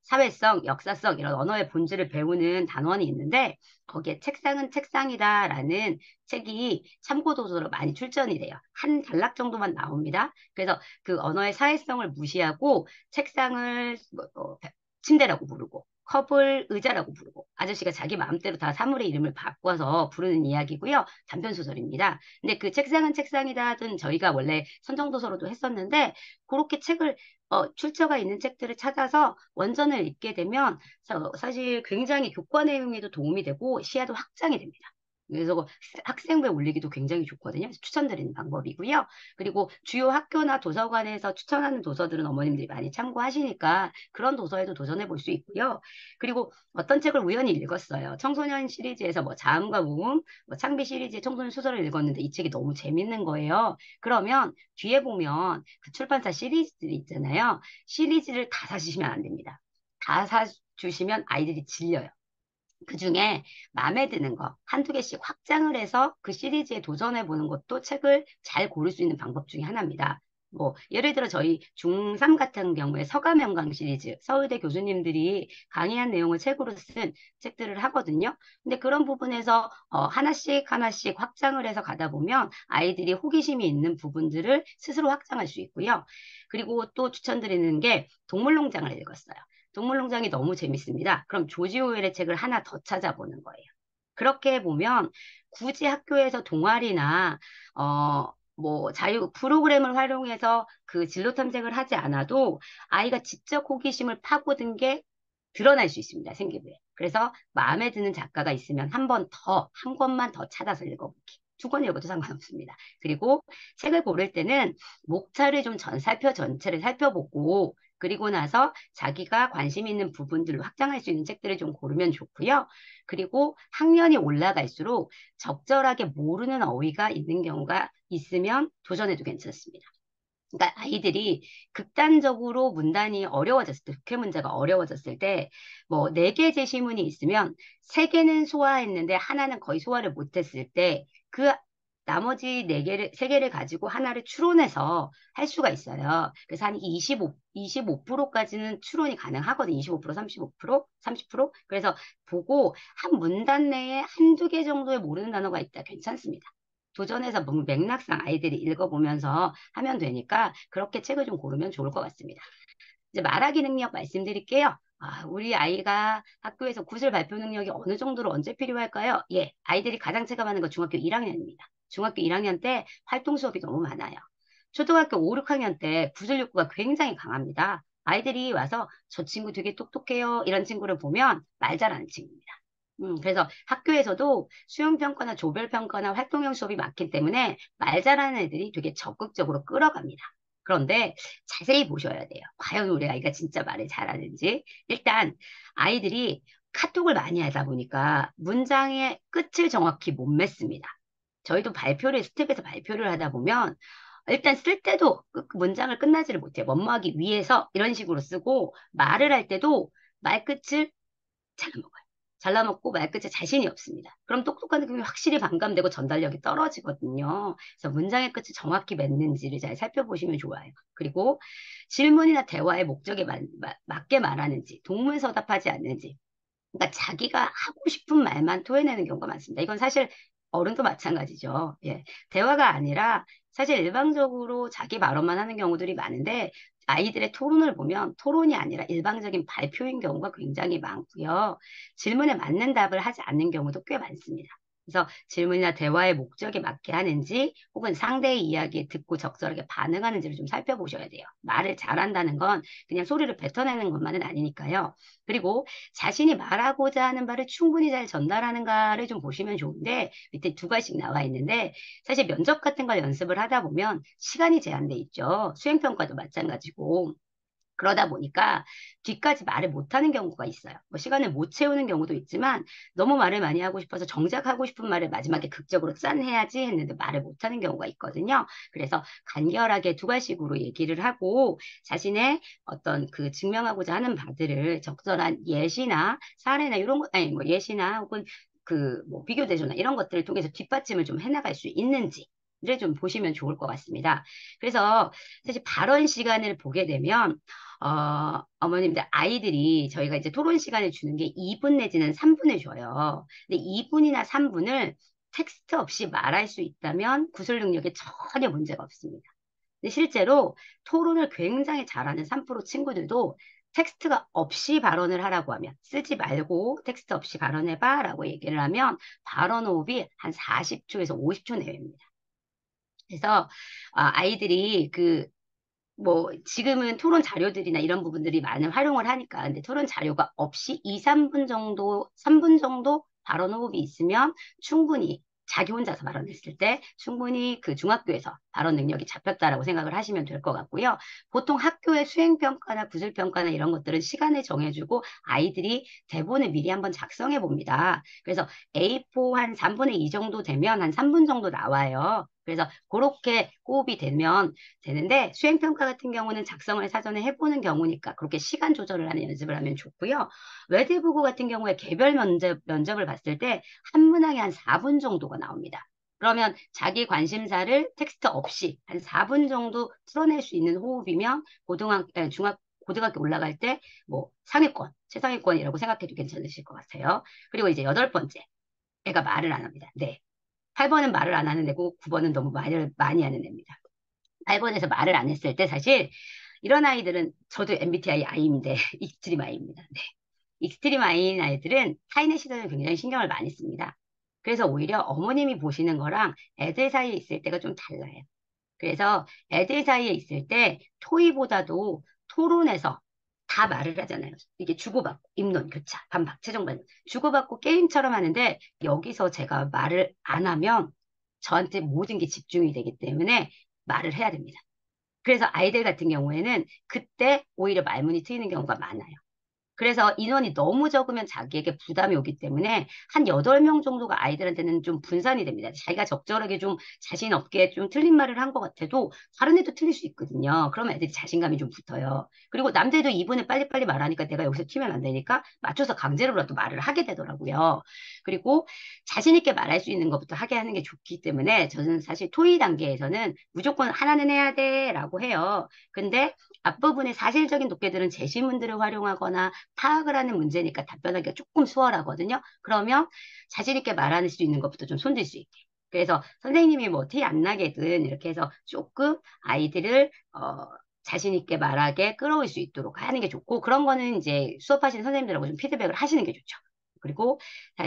사회성, 역사성, 이런 언어의 본질을 배우는 단원이 있는데, 거기에 책상은 책상이다라는 책이 참고도서로 많이 출전이 돼요. 한 단락 정도만 나옵니다. 그래서 그 언어의 사회성을 무시하고 책상을 침대라고 부르고 컵을 의자라고 부르고 아저씨가 자기 마음대로 다 사물의 이름을 바꿔서 부르는 이야기고요. 단편소설입니다. 근데 그 책상은 책상이다 든 저희가 원래 선정도서로도 했었는데 그렇게 책을 출처가 있는 책들을 찾아서 원전을 읽게 되면 사실 굉장히 교과 내용에도 도움이 되고 시야도 확장이 됩니다. 그래서 그 학생부에 올리기도 굉장히 좋거든요. 그래서 추천드리는 방법이고요. 그리고 주요 학교나 도서관에서 추천하는 도서들은 어머님들이 많이 참고하시니까 그런 도서에도 도전해 볼 수 있고요. 그리고 어떤 책을 우연히 읽었어요. 청소년 시리즈에서 뭐 자음과 무음, 뭐 창비 시리즈의 청소년 소설을 읽었는데 이 책이 너무 재밌는 거예요. 그러면 뒤에 보면 그 출판사 시리즈들이 있잖아요. 시리즈를 다 사주시면 안 됩니다. 다 사주시면 아이들이 질려요. 그중에 마음에 드는 거 한두 개씩 확장을 해서 그 시리즈에 도전해 보는 것도 책을 잘 고를 수 있는 방법 중에 하나입니다. 뭐 예를 들어 저희 중3 같은 경우에 서가명강 시리즈 서울대 교수님들이 강의한 내용을 책으로 쓴 책들을 하거든요. 근데 그런 부분에서 하나씩 하나씩 확장을 해서 가다 보면 아이들이 호기심이 있는 부분들을 스스로 확장할 수 있고요. 그리고 또 추천드리는 게 동물농장을 읽었어요. 동물농장이 너무 재밌습니다. 그럼 조지 오웰의 책을 하나 더 찾아보는 거예요. 그렇게 보면 굳이 학교에서 동아리나 뭐 자유 프로그램을 활용해서 그 진로 탐색을 하지 않아도 아이가 직접 호기심을 파고든 게 드러날 수 있습니다. 생기부에. 그래서 마음에 드는 작가가 있으면 한 권만 더 찾아서 읽어보기. 두 권 읽어도 상관없습니다. 그리고 책을 고를 때는 목차를 좀 전체를 살펴보고 그리고 나서 자기가 관심 있는 부분들을 확장할 수 있는 책들을 좀 고르면 좋고요. 그리고 학년이 올라갈수록 적절하게 모르는 어휘가 있는 경우가 있으면 도전해도 괜찮습니다. 그러니까 아이들이 극단적으로 문단이 어려워졌을 때, 독해 문제가 어려워졌을 때, 뭐, 네 개 제시문이 있으면, 세 개는 소화했는데, 하나는 거의 소화를 못했을 때, 그 나머지 세 개를 가지고 하나를 추론해서 할 수가 있어요. 그래서 한 25%까지는 추론이 가능하거든요. 25%, 35%, 30%. 그래서 보고 한 문단 내에 한두 개 정도의 모르는 단어가 있다. 괜찮습니다. 도전해서 맥락상 아이들이 읽어보면서 하면 되니까 그렇게 책을 좀 고르면 좋을 것 같습니다. 이제 말하기 능력 말씀드릴게요. 우리 아이가 학교에서 구술 발표 능력이 어느 정도로 언제 필요할까요? 예, 아이들이 가장 체감하는 건 중학교 1학년입니다. 중학교 1학년 때 활동 수업이 너무 많아요. 초등학교 5, 6학년 때 구술 욕구가 굉장히 강합니다. 아이들이 와서 저 친구 되게 똑똑해요. 이런 친구를 보면 말 잘하는 친구입니다. 그래서 학교에서도 수영평가나 조별평가나 활동형 수업이 많기 때문에 말 잘하는 애들이 되게 적극적으로 끌어갑니다. 그런데 자세히 보셔야 돼요. 과연 우리 아이가 진짜 말을 잘하는지. 일단 아이들이 카톡을 많이 하다 보니까 문장의 끝을 정확히 못 맺습니다. 저희도 스텝에서 발표를 하다 보면 일단 쓸 때도 그 문장을 끝나지를 못해요. 뭐뭐하기 위해서 이런 식으로 쓰고 말을 할 때도 말 끝을 잘라먹어요. 잘라먹고 말끝에 자신이 없습니다. 그럼 똑똑한 느낌이 확실히 반감되고 전달력이 떨어지거든요. 그래서 문장의 끝을 정확히 맺는지를 잘 살펴보시면 좋아요. 그리고 질문이나 대화의 목적에 맞게 말하는지, 동문서답하지 않는지, 그러니까 자기가 하고 싶은 말만 토해내는 경우가 많습니다. 이건 사실 어른도 마찬가지죠. 예. 대화가 아니라 사실 일방적으로 자기 발언만 하는 경우들이 많은데 아이들의 토론을 보면 토론이 아니라 일방적인 발표인 경우가 굉장히 많고요. 질문에 맞는 답을 하지 않는 경우도 꽤 많습니다. 그래서 질문이나 대화의 목적에 맞게 하는지 혹은 상대의 이야기에 듣고 적절하게 반응하는지를 좀 살펴보셔야 돼요. 말을 잘한다는 건 그냥 소리를 뱉어내는 것만은 아니니까요. 그리고 자신이 말하고자 하는 바를 충분히 잘 전달하는가를 좀 보시면 좋은데 밑에 두 가지씩 나와 있는데 사실 면접 같은 걸 연습을 하다 보면 시간이 제한돼 있죠. 수행평가도 마찬가지고. 그러다 보니까 뒤까지 말을 못하는 경우가 있어요. 뭐 시간을 못 채우는 경우도 있지만 너무 말을 많이 하고 싶어서 정작 하고 싶은 말을 마지막에 극적으로 짠 해야지 했는데 말을 못하는 경우가 있거든요. 그래서 간결하게 두 가지식으로 얘기를 하고 자신의 어떤 그 증명하고자 하는 바들을 적절한 예시나 사례나 이런 거, 아니 뭐 예시나 혹은 그 뭐 비교 대조나 이런 것들을 통해서 뒷받침을 좀 해나갈 수 있는지를 좀 보시면 좋을 것 같습니다. 그래서 사실 발언 시간을 보게 되면 어머님들 아이들이 저희가 이제 토론 시간을 주는 게 2분 내지는 3분을 줘요. 근데 2분이나 3분을 텍스트 없이 말할 수 있다면 구술 능력에 전혀 문제가 없습니다. 근데 실제로 토론을 굉장히 잘하는 3프로 친구들도 텍스트가 없이 발언을 하라고 하면 쓰지 말고 텍스트 없이 발언해봐 라고 얘기를 하면 발언 호흡이 한 40초에서 50초 내외입니다. 그래서 아이들이 그 뭐 지금은 토론 자료들이나 이런 부분들이 많은 활용을 하니까 근데 토론 자료가 없이 2, 3분 정도, 3분 정도 발언 호흡이 있으면 충분히 자기 혼자서 발언했을 때 충분히 그 중학교에서 발언 능력이 잡혔다라고 생각을 하시면 될 것 같고요. 보통 학교의 수행평가나 구술평가나 이런 것들은 시간을 정해주고 아이들이 대본을 미리 한번 작성해 봅니다. 그래서 A4 한 3분의 2 정도 되면 한 3분 정도 나와요. 그래서 그렇게 호흡이 되면 되는데 수행평가 같은 경우는 작성을 사전에 해보는 경우니까 그렇게 시간 조절을 하는 연습을 하면 좋고요. 외대부고 같은 경우에 개별 면접을 봤을 때 한 문항에 한 4분 정도가 나옵니다. 그러면 자기 관심사를 텍스트 없이 한 4분 정도 풀어낼 수 있는 호흡이면 고등학교 올라갈 때 뭐 상위권, 최상위권이라고 생각해도 괜찮으실 것 같아요. 그리고 이제 여덟 번째, 애가 말을 안 합니다. 네. 8번은 말을 안 하는 애고 9번은 너무 말을 많이 하는 애입니다. 8번에서 말을 안 했을 때 사실 이런 아이들은 저도 MBTI I인데 익스트림 I입니다. 네. 익스트림 I인 아이들은 타인의 시선을 굉장히 신경을 많이 씁니다. 그래서 오히려 어머님이 보시는 거랑 애들 사이에 있을 때가 좀 달라요. 그래서 애들 사이에 있을 때 토의보다도 토론에서 다 말을 하잖아요. 이게 주고받고, 입론, 교차, 반박, 최종 반응. 주고받고 게임처럼 하는데 여기서 제가 말을 안 하면 저한테 모든 게 집중이 되기 때문에 말을 해야 됩니다. 그래서 아이들 같은 경우에는 그때 오히려 말문이 트이는 경우가 많아요. 그래서 인원이 너무 적으면 자기에게 부담이 오기 때문에 한 8명 정도가 아이들한테는 좀 분산이 됩니다. 자기가 적절하게 좀 자신 없게 좀 틀린 말을 한 것 같아도 다른 애도 틀릴 수 있거든요. 그러면 애들이 자신감이 좀 붙어요. 그리고 남들도 이분을 빨리빨리 말하니까 내가 여기서 튀면 안 되니까 맞춰서 강제로라도 말을 하게 되더라고요. 그리고 자신 있게 말할 수 있는 것부터 하게 하는 게 좋기 때문에 저는 사실 토의 단계에서는 무조건 하나는 해야 돼라고 해요. 근데 앞부분의 사실적인 독해들은 제시문들을 활용하거나 파악을 하는 문제니까 답변하기가 조금 수월하거든요. 그러면 자신 있게 말할 수 있는 것부터 좀 손댈 수 있게. 그래서 선생님이 뭐 티 안 나게든 이렇게 해서 조금 아이들을 자신 있게 말하게 끌어올 수 있도록 하는 게 좋고 그런 거는 이제 수업하시는 선생님들하고 좀 피드백을 하시는 게 좋죠. 그리고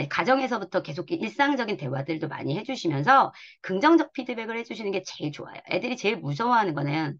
가정에서부터 계속 일상적인 대화들도 많이 해주시면서 긍정적 피드백을 해주시는 게 제일 좋아요. 애들이 제일 무서워하는 거는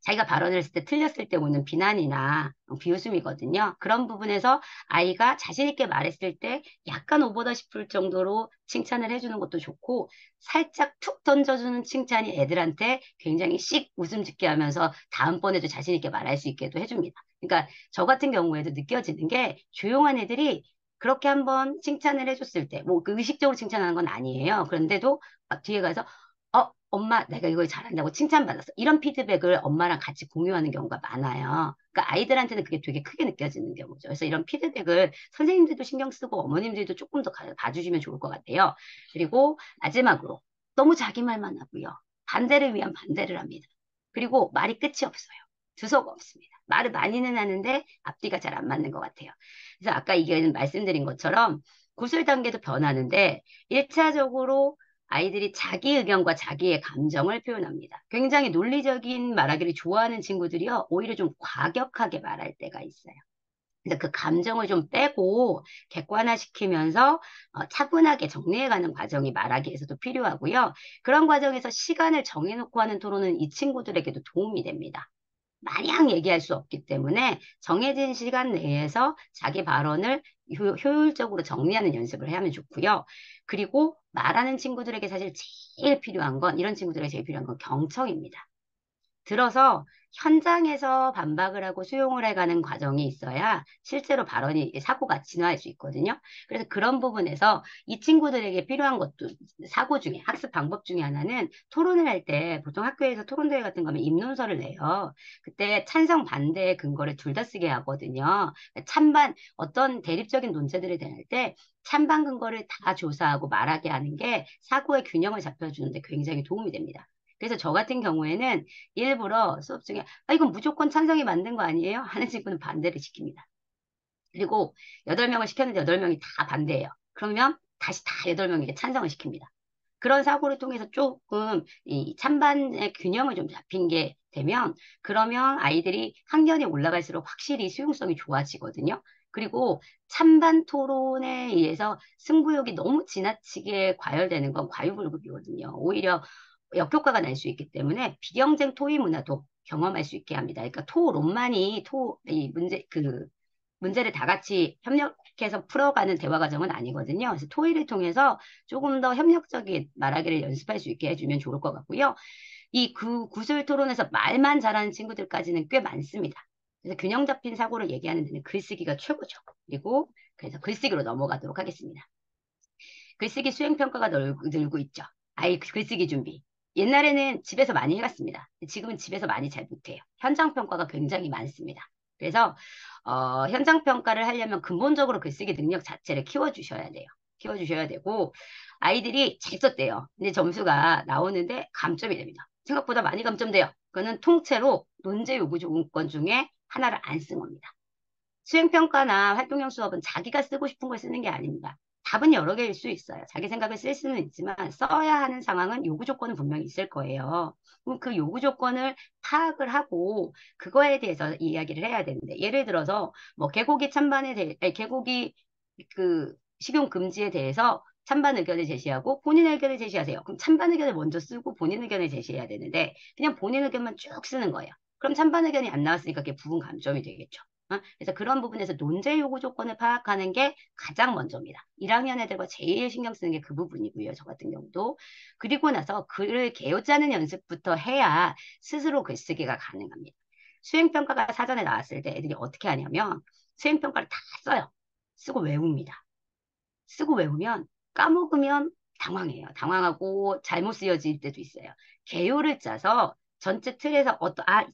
자기가 발언을 했을 때 틀렸을 때 오는 비난이나 비웃음이거든요. 그런 부분에서 아이가 자신 있게 말했을 때 약간 오버다 싶을 정도로 칭찬을 해주는 것도 좋고 살짝 툭 던져주는 칭찬이 애들한테 굉장히 씩 웃음 짓게 하면서 다음번에도 자신 있게 말할 수 있게도 해줍니다. 그러니까 저 같은 경우에도 느껴지는 게 조용한 애들이 그렇게 한번 칭찬을 해줬을 때, 뭐 의식적으로 칭찬하는 건 아니에요. 그런데도 막 뒤에 가서 엄마, 내가 이걸 잘한다고 칭찬받았어. 이런 피드백을 엄마랑 같이 공유하는 경우가 많아요. 그러니까 아이들한테는 그게 되게 크게 느껴지는 경우죠. 그래서 이런 피드백을 선생님들도 신경 쓰고 어머님들도 조금 더 봐주시면 좋을 것 같아요. 그리고 마지막으로 너무 자기 말만 하고요. 반대를 위한 반대를 합니다. 그리고 말이 끝이 없어요. 두서가 없습니다. 말을 많이는 하는데 앞뒤가 잘 안 맞는 것 같아요. 그래서 아까 이게 말씀드린 것처럼 구술 단계도 변하는데 1차적으로 아이들이 자기 의견과 자기의 감정을 표현합니다. 굉장히 논리적인 말하기를 좋아하는 친구들이요, 오히려 좀 과격하게 말할 때가 있어요. 그래서 그 감정을 좀 빼고 객관화시키면서 차분하게 정리해가는 과정이 말하기에서도 필요하고요. 그런 과정에서 시간을 정해놓고 하는 토론은 이 친구들에게도 도움이 됩니다. 마냥 얘기할 수 없기 때문에 정해진 시간 내에서 자기 발언을 효율적으로 정리하는 연습을 해야 하면 좋고요. 그리고 말하는 친구들에게 사실 제일 필요한 건, 이런 친구들에게 제일 필요한 건 경청입니다. 들어서 현장에서 반박을 하고 수용을 해가는 과정이 있어야 실제로 발언이, 사고가 진화할 수 있거든요. 그래서 그런 부분에서 이 친구들에게 필요한 것도, 사고 중에, 학습 방법 중에 하나는 토론을 할 때, 보통 학교에서 토론대회 같은 거면 입론서를 내요. 그때 찬성 반대의 근거를 둘 다 쓰게 하거든요. 찬반, 어떤 대립적인 논제들에 대할 때 찬반 근거를 다 조사하고 말하게 하는 게 사고의 균형을 잡혀주는데 굉장히 도움이 됩니다. 그래서 저 같은 경우에는 일부러 수업 중에 이건 무조건 찬성이 만든 거 아니에요? 하는 친구는 반대를 시킵니다. 그리고 8명을 시켰는데 8명이 다 반대예요. 그러면 다시 다 8명에게 찬성을 시킵니다. 그런 사고를 통해서 조금 이 찬반의 균형을 좀 잡힌 게 되면, 그러면 아이들이 학년이 올라갈수록 확실히 수용성이 좋아지거든요. 그리고 찬반 토론에 의해서 승부욕이 너무 지나치게 과열되는 건 과유불급이거든요. 오히려 역효과가 날 수 있기 때문에 비경쟁 토의 문화도 경험할 수 있게 합니다. 그러니까 토론만이 이 문제를 다 같이 협력해서 풀어가는 대화 과정은 아니거든요. 그래서 토의를 통해서 조금 더 협력적인 말하기를 연습할 수 있게 해주면 좋을 것 같고요. 이 구술 토론에서 말만 잘하는 친구들까지는 꽤 많습니다. 그래서 균형 잡힌 사고를 얘기하는 데는 글쓰기가 최고죠. 그리고 그래서 글쓰기로 넘어가도록 하겠습니다. 글쓰기 수행평가가 늘고 있죠. 아이 글쓰기 준비. 옛날에는 집에서 많이 해갔습니다. 지금은 집에서 많이 잘 못해요. 현장 평가가 굉장히 많습니다. 그래서 현장 평가를 하려면 근본적으로 글쓰기 능력 자체를 키워주셔야 돼요. 키워주셔야 되고, 아이들이 잘 썼대요. 근데 점수가 나오는데 감점이 됩니다. 생각보다 많이 감점돼요. 그거는 통째로 논제 요구 조건 중에 하나를 안 쓴 겁니다. 수행평가나 활동형 수업은 자기가 쓰고 싶은 걸 쓰는 게 아닙니다. 답은 여러 개일 수 있어요. 자기 생각을 쓸 수는 있지만 써야 하는 상황은 요구 조건은 분명히 있을 거예요. 그럼 그 요구 조건을 파악을 하고 그거에 대해서 이야기를 해야 되는데, 예를 들어서 뭐 개고기 찬반에 대해 개고기 그 식용 금지에 대해서 찬반 의견을 제시하고 본인 의견을 제시하세요. 그럼 찬반 의견을 먼저 쓰고 본인 의견을 제시해야 되는데 그냥 본인 의견만 쭉 쓰는 거예요. 그럼 찬반 의견이 안 나왔으니까 그게 부분 감점이 되겠죠. 그래서 그런 부분에서 논제 요구 조건을 파악하는 게 가장 먼저입니다. 1학년 애들과 제일 신경 쓰는 게 그 부분이고요. 저 같은 경우도. 그리고 나서 글을 개요짜는 연습부터 해야 스스로 글쓰기가 가능합니다. 수행평가가 사전에 나왔을 때 애들이 어떻게 하냐면 수행평가를 다 써요. 쓰고 외웁니다. 쓰고 외우면 까먹으면 당황해요. 당황하고 잘못 쓰여질 때도 있어요. 개요를 짜서 전체 틀에서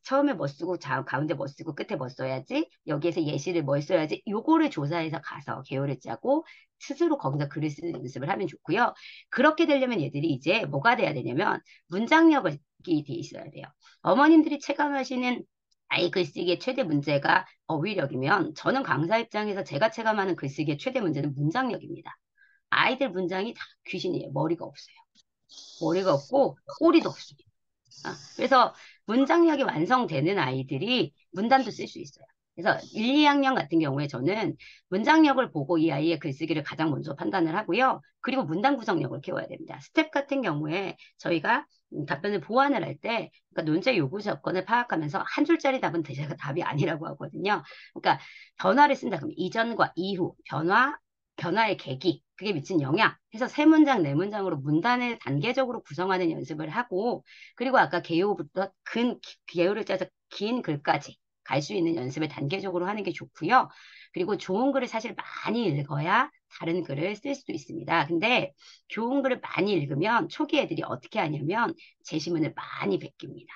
처음에 뭐 쓰고 가운데 뭐 쓰고 끝에 뭐 써야지, 여기에서 예시를 뭘 써야지, 요거를 조사해서 가서 개요를 짜고 스스로 거기서 글을 쓰는 연습을 하면 좋고요. 그렇게 되려면 얘들이 이제 뭐가 돼야 되냐면 문장력이 돼 있어야 돼요. 어머님들이 체감하시는 아이 글쓰기의 최대 문제가 어휘력이면, 저는 강사 입장에서 제가 체감하는 글쓰기의 최대 문제는 문장력입니다. 아이들 문장이 다 귀신이에요. 머리가 없어요. 머리가 없고 꼬리도 없습니다. 그래서 문장력이 완성되는 아이들이 문단도 쓸 수 있어요. 그래서 1, 2학년 같은 경우에 저는 문장력을 보고 이 아이의 글쓰기를 가장 먼저 판단을 하고요. 그리고 문단 구성력을 키워야 됩니다. 스텝 같은 경우에 저희가 답변을 보완을 할 때, 그러니까 논제 요구 조건을 파악하면서 한 줄짜리 답은 대체가 답이 아니라고 하거든요. 그러니까 변화를 쓴다 그러면 이전과 이후, 변화의 계기, 그게 미친 영향 해서 세 문장, 네 문장으로 문단을 단계적으로 구성하는 연습을 하고, 그리고 아까 개요부터 개요를 짜서 긴 글까지 갈 수 있는 연습을 단계적으로 하는 게 좋고요. 그리고 좋은 글을 사실 많이 읽어야 다른 글을 쓸 수도 있습니다. 근데 좋은 글을 많이 읽으면 초기 애들이 어떻게 하냐면 제시문을 많이 베낍니다.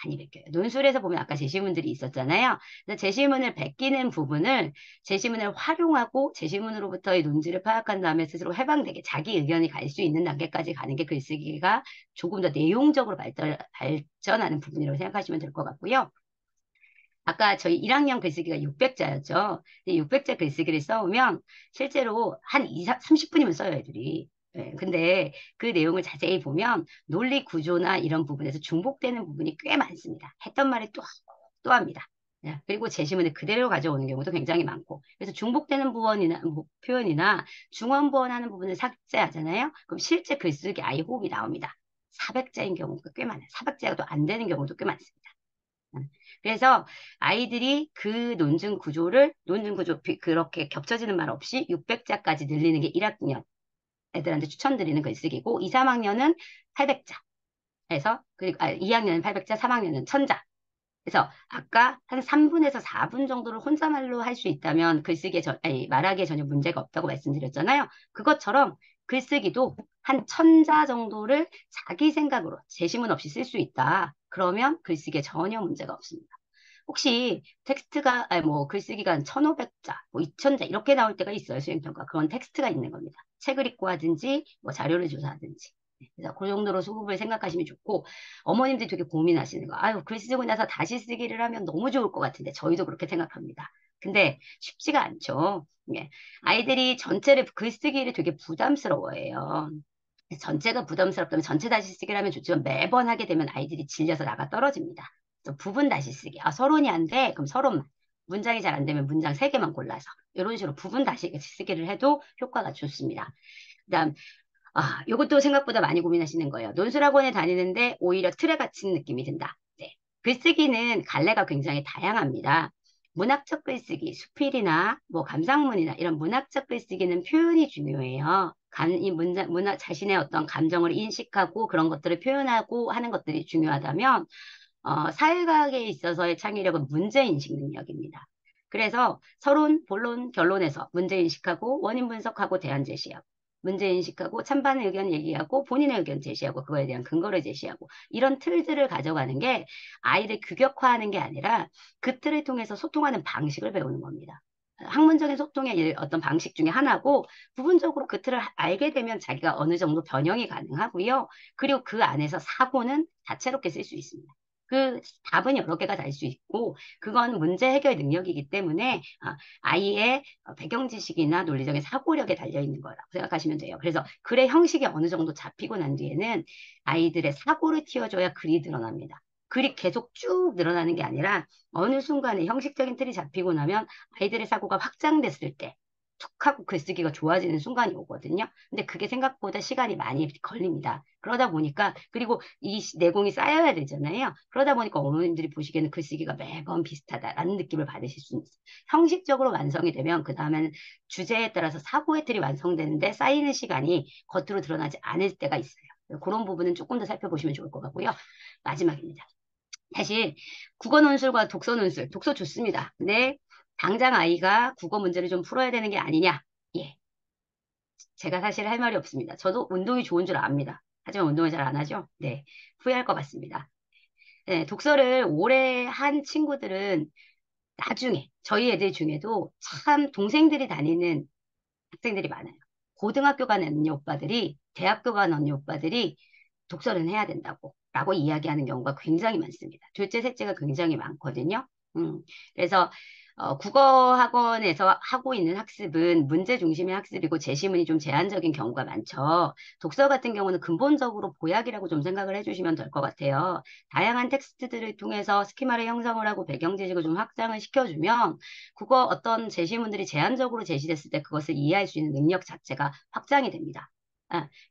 많이 베껴요. 논술에서 보면 아까 제시문들이 있었잖아요. 그래서 제시문을 베끼는 부분을 제시문을 활용하고 제시문으로부터의 논지를 파악한 다음에 스스로 해방되게 자기 의견이 갈 수 있는 단계까지 가는 게 글쓰기가 조금 더 내용적으로 발전하는 부분이라고 생각하시면 될 것 같고요. 아까 저희 1학년 글쓰기가 600자였죠. 600자 글쓰기를 써오면 실제로 한 30분이면 써요, 애들이. 예, 근데 그 내용을 자세히 보면 논리 구조나 이런 부분에서 중복되는 부분이 꽤 많습니다. 했던 말이 또 합니다. 예, 그리고 제시문을 그대로 가져오는 경우도 굉장히 많고. 그래서 중복되는 표현이나 중원부원하는 부분을 삭제하잖아요. 그럼 실제 글쓰기 아예 호흡이 나옵니다. 400자인 경우가 꽤 많아요. 400자도 안 되는 경우도 꽤 많습니다. 그래서 아이들이 그 논증 구조 그렇게 겹쳐지는 말 없이 600자까지 늘리는 게 1학년 애들한테 추천드리는 글쓰기고 2, 3학년은 800자 해서 그리고 2학년은 800자, 3학년은 1000자. 그래서 아까 한 3분에서 4분 정도를 혼자말로 할 수 있다면 말하기에 전혀 문제가 없다고 말씀드렸잖아요. 그것처럼 글쓰기도 한 1000자 정도를 자기 생각으로 제시문 없이 쓸 수 있다. 그러면 글쓰기에 전혀 문제가 없습니다. 혹시 텍스트가, 아니 뭐 글쓰기가 한 1500자, 뭐 2000자 이렇게 나올 때가 있어요, 수행평가. 그건 텍스트가 있는 겁니다. 책을 읽고 하든지, 뭐 자료를 조사하든지. 그래서 그 정도로 수급을 생각하시면 좋고, 어머님들이 되게 고민하시는 거. 아유, 글 쓰고 나서 다시 쓰기를 하면 너무 좋을 것 같은데, 저희도 그렇게 생각합니다. 근데 쉽지가 않죠. 예. 아이들이 전체를 글쓰기를 되게 부담스러워해요. 전체가 부담스럽다면 전체 다시 쓰기를 하면 좋지만 매번 하게 되면 아이들이 질려서 나가 떨어집니다. 또 부분 다시 쓰기. 아, 서론이 안 돼? 그럼 서론만. 문장이 잘 안 되면 문장 3개만 골라서. 이런 식으로 부분 다시 쓰기를 해도 효과가 좋습니다. 그다음, 이것도 생각보다 많이 고민하시는 거예요. 논술학원에 다니는데 오히려 틀에 갇힌 느낌이 든다. 네. 글쓰기는 갈래가 굉장히 다양합니다. 문학적 글쓰기, 수필이나 뭐 감상문이나 이런 문학적 글쓰기는 표현이 중요해요. 이 자신의 어떤 감정을 인식하고 그런 것들을 표현하고 하는 것들이 중요하다면, 사회과학에 있어서의 창의력은 문제인식 능력입니다. 그래서 서론, 본론, 결론에서 문제인식하고 원인 분석하고 대안 제시하고 문제인식하고 찬반 의견 얘기하고 본인의 의견 제시하고 그거에 대한 근거를 제시하고 이런 틀들을 가져가는 게 아이를 규격화하는 게 아니라 그 틀을 통해서 소통하는 방식을 배우는 겁니다. 학문적인 소통의 어떤 방식 중에 하나고 부분적으로 그 틀을 알게 되면 자기가 어느 정도 변형이 가능하고요. 그리고 그 안에서 사고는 다채롭게 쓸 수 있습니다. 그 답은 여러 개가 될 수 있고 그건 문제 해결 능력이기 때문에 아이의 배경 지식이나 논리적인 사고력에 달려 있는 거라고 생각하시면 돼요. 그래서 글의 형식이 어느 정도 잡히고 난 뒤에는 아이들의 사고를 틔워줘야 글이 늘어납니다. 글이 계속 쭉 늘어나는 게 아니라 어느 순간에 형식적인 틀이 잡히고 나면 아이들의 사고가 확장됐을 때 툭 하고 글쓰기가 좋아지는 순간이 오거든요. 근데 그게 생각보다 시간이 많이 걸립니다. 그러다 보니까 그리고 이 내공이 쌓여야 되잖아요. 그러다 보니까 어머님들이 보시기에는 글쓰기가 매번 비슷하다라는 느낌을 받으실 수 있어요. 형식적으로 완성이 되면 그 다음에는 주제에 따라서 사고의 틀이 완성되는데 쌓이는 시간이 겉으로 드러나지 않을 때가 있어요. 그런 부분은 조금 더 살펴보시면 좋을 것 같고요. 마지막입니다. 사실 국어 논술과 독서 논술, 독서 좋습니다. 근데 당장 아이가 국어 문제를 좀 풀어야 되는 게 아니냐? 예, 제가 사실 할 말이 없습니다. 저도 운동이 좋은 줄 압니다. 하지만 운동을 잘 안 하죠? 네, 후회할 것 같습니다. 네, 독서를 오래 한 친구들은 나중에 저희 애들 중에도 참 동생들이 다니는 학생들이 많아요. 고등학교 간 언니 오빠들이 대학교 간 언니 오빠들이 독서는 해야 된다고 라고 이야기하는 경우가 굉장히 많습니다. 둘째, 셋째가 굉장히 많거든요. 그래서 국어 학원에서 하고 있는 학습은 문제 중심의 학습이고 제시문이 좀 제한적인 경우가 많죠. 독서 같은 경우는 근본적으로 보약이라고 좀 생각을 해주시면 될 것 같아요. 다양한 텍스트들을 통해서 스키마를 형성을 하고 배경 지식을 좀 확장을 시켜주면 국어 어떤 제시문들이 제한적으로 제시됐을 때 그것을 이해할 수 있는 능력 자체가 확장이 됩니다.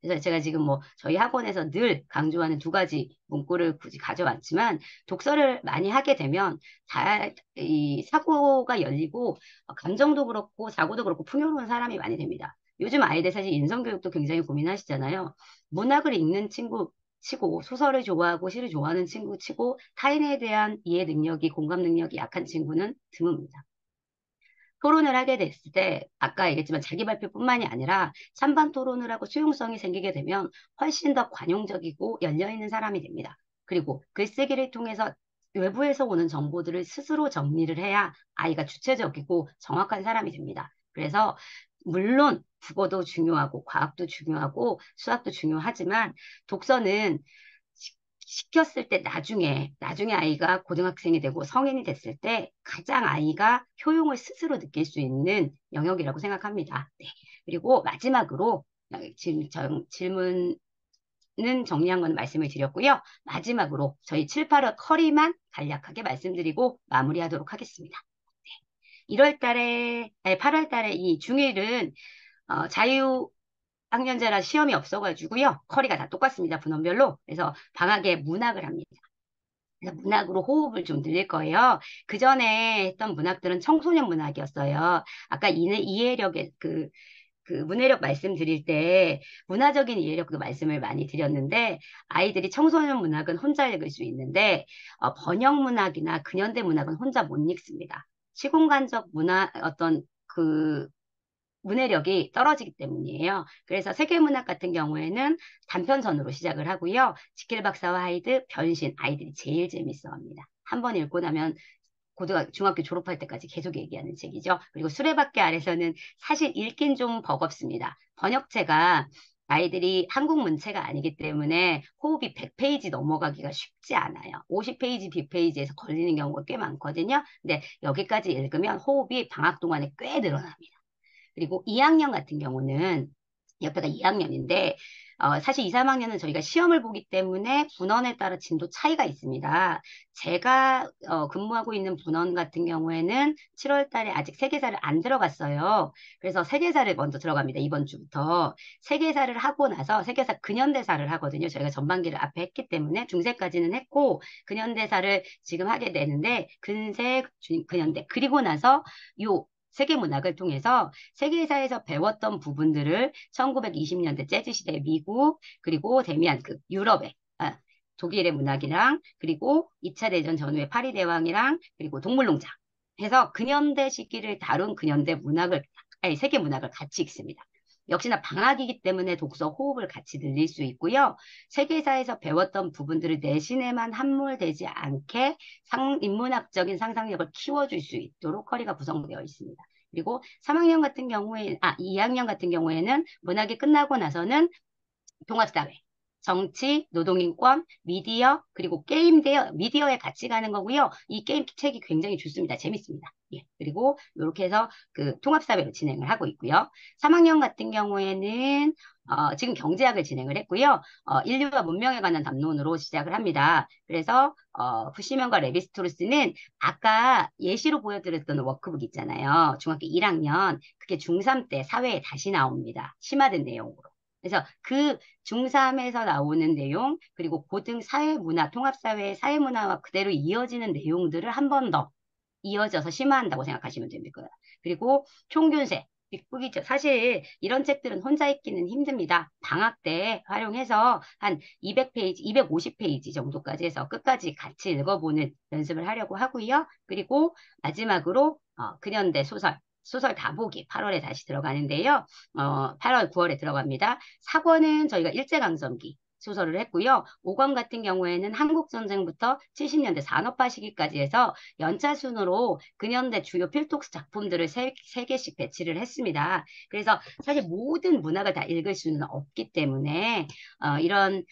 그래서 제가 지금 뭐 저희 학원에서 늘 강조하는 두 가지 문구를 굳이 가져왔지만 독서를 많이 하게 되면 이 사고가 열리고 감정도 그렇고 사고도 그렇고 풍요로운 사람이 많이 됩니다. 요즘 아이들 사실 인성교육도 굉장히 고민하시잖아요. 문학을 읽는 친구 치고 소설을 좋아하고 시를 좋아하는 친구 치고 타인에 대한 이해 능력이 공감 능력이 약한 친구는 드뭅니다. 토론을 하게 됐을 때 아까 얘기했지만 자기 발표뿐만이 아니라 찬반 토론을 하고 수용성이 생기게 되면 훨씬 더 관용적이고 열려있는 사람이 됩니다. 그리고 글쓰기를 통해서 외부에서 오는 정보들을 스스로 정리를 해야 아이가 주체적이고 정확한 사람이 됩니다. 그래서 물론 국어도 중요하고 과학도 중요하고 수학도 중요하지만 독서는 시켰을 때 나중에 아이가 고등학생이 되고 성인이 됐을 때 가장 아이가 효용을 스스로 느낄 수 있는 영역이라고 생각합니다. 네. 그리고 마지막으로 지금 질문은 정리한 건 말씀을 드렸고요. 마지막으로 저희 7, 8월 커리만 간략하게 말씀드리고 마무리하도록 하겠습니다. 1월 달에, 아니 8월 달에 이 중1은 자유 학년제라 시험이 없어가지고요. 커리가 다 똑같습니다. 분원별로. 그래서 방학에 문학을 합니다. 그래서 문학으로 호흡을 좀 늘릴 거예요. 그 전에 했던 문학들은 청소년 문학이었어요. 아까 이해력의 그 문해력 말씀드릴 때 문화적인 이해력도 말씀을 많이 드렸는데 아이들이 청소년 문학은 혼자 읽을 수 있는데 번역 문학이나 근현대 문학은 혼자 못 읽습니다. 시공간적 문화 어떤 그 문해력이 떨어지기 때문이에요. 그래서 세계문학 같은 경우에는 단편전으로 시작을 하고요. 지킬 박사와 하이드, 변신, 아이들이 제일 재밌어합니다. 한 번 읽고 나면 중학교 졸업할 때까지 계속 얘기하는 책이죠. 그리고 수레바퀴 아래서는 사실 읽긴 좀 버겁습니다. 번역체가 아이들이 한국 문체가 아니기 때문에 호흡이 100페이지 넘어가기가 쉽지 않아요. 50페이지, B페이지에서 걸리는 경우가 꽤 많거든요. 근데 여기까지 읽으면 호흡이 방학 동안에 꽤 늘어납니다. 그리고 2학년 같은 경우는 옆에가 2학년인데 사실 2, 3학년은 저희가 시험을 보기 때문에 분원에 따라 진도 차이가 있습니다. 제가 근무하고 있는 분원 같은 경우에는 7월 달에 아직 세계사를 안 들어갔어요. 그래서 세계사를 먼저 들어갑니다. 이번 주부터. 세계사를 하고 나서 세계사 근현대사를 하거든요. 저희가 전반기를 앞에 했기 때문에 중세까지는 했고 근현대사를 지금 하게 되는데 근세, 근현대 그리고 나서 요 세계문학을 통해서 세계사에서 배웠던 부분들을 1920년대 재즈 시대 미국 그리고 데미안 유럽의 독일의 문학이랑 그리고 2차 대전 전후의 파리 대왕이랑 그리고 동물농장 해서 근현대 시기를 다룬 근현대 문학을 아니 세계 문학을 같이 읽습니다. 역시나 방학이기 때문에 독서 호흡을 같이 늘릴 수 있고요. 세계사에서 배웠던 부분들을 내신에만 함몰되지 않게 인문학적인 상상력을 키워줄 수 있도록 커리가 구성되어 있습니다. 그리고 2학년 같은 경우에는 문학이 끝나고 나서는 통합사회, 정치, 노동인권, 미디어, 그리고 게임 미디어에 같이 가는 거고요. 이 게임 책이 굉장히 좋습니다. 재밌습니다. 예. 그리고 이렇게 해서 그 통합사회로 진행을 하고 있고요. 3학년 같은 경우에는 지금 경제학을 진행을 했고요. 인류와 문명에 관한 담론으로 시작을 합니다. 그래서 푸시먼과 레비스토르스는 아까 예시로 보여드렸던 워크북 있잖아요. 중학교 1학년 그게 중3 때 사회에 다시 나옵니다. 심화된 내용으로. 그래서 그 중3에서 나오는 내용, 그리고 고등 사회문화, 통합사회의 사회문화와 그대로 이어지는 내용들을 한 번 더 이어져서 심화한다고 생각하시면 됩니다. 그리고 총균세, 빅북이죠. 사실 이런 책들은 혼자 읽기는 힘듭니다. 방학 때 활용해서 한 200페이지, 250페이지 정도까지 해서 끝까지 같이 읽어보는 연습을 하려고 하고요. 그리고 마지막으로 근현대 소설 다보기 8월에 다시 들어가는데요. 8월, 9월에 들어갑니다. 4권은 저희가 일제강점기 소설을 했고요. 5권 같은 경우에는 한국전쟁부터 70년대 산업화 시기까지 해서 연차 순으로 근현대 주요 필독 작품들을 3개씩 배치를 했습니다. 그래서 사실 모든 문학을 다 읽을 수는 없기 때문에 이런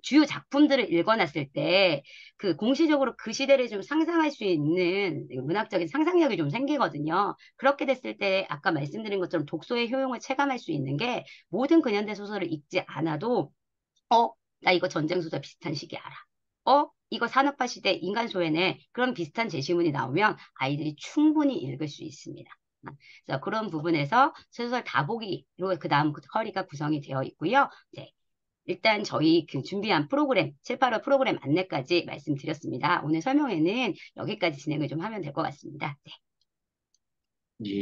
주요 작품들을 읽어놨을 때 그 공시적으로 그 시대를 좀 상상할 수 있는 문학적인 상상력이 좀 생기거든요. 그렇게 됐을 때 아까 말씀드린 것처럼 독서의 효용을 체감할 수 있는 게 모든 근현대 소설을 읽지 않아도 나 이거 전쟁 소설 비슷한 시기 알아. 이거 산업화 시대 인간 소외네. 그런 비슷한 제시문이 나오면 아이들이 충분히 읽을 수 있습니다. 그래서 그런 부분에서 소설 다보기로 그 다음 커리가 구성이 되어 있고요. 네. 일단 저희 그 준비한 프로그램, 7, 8월 프로그램 안내까지 말씀드렸습니다. 오늘 설명회는 여기까지 진행을 좀 하면 될 것 같습니다. 네. 예.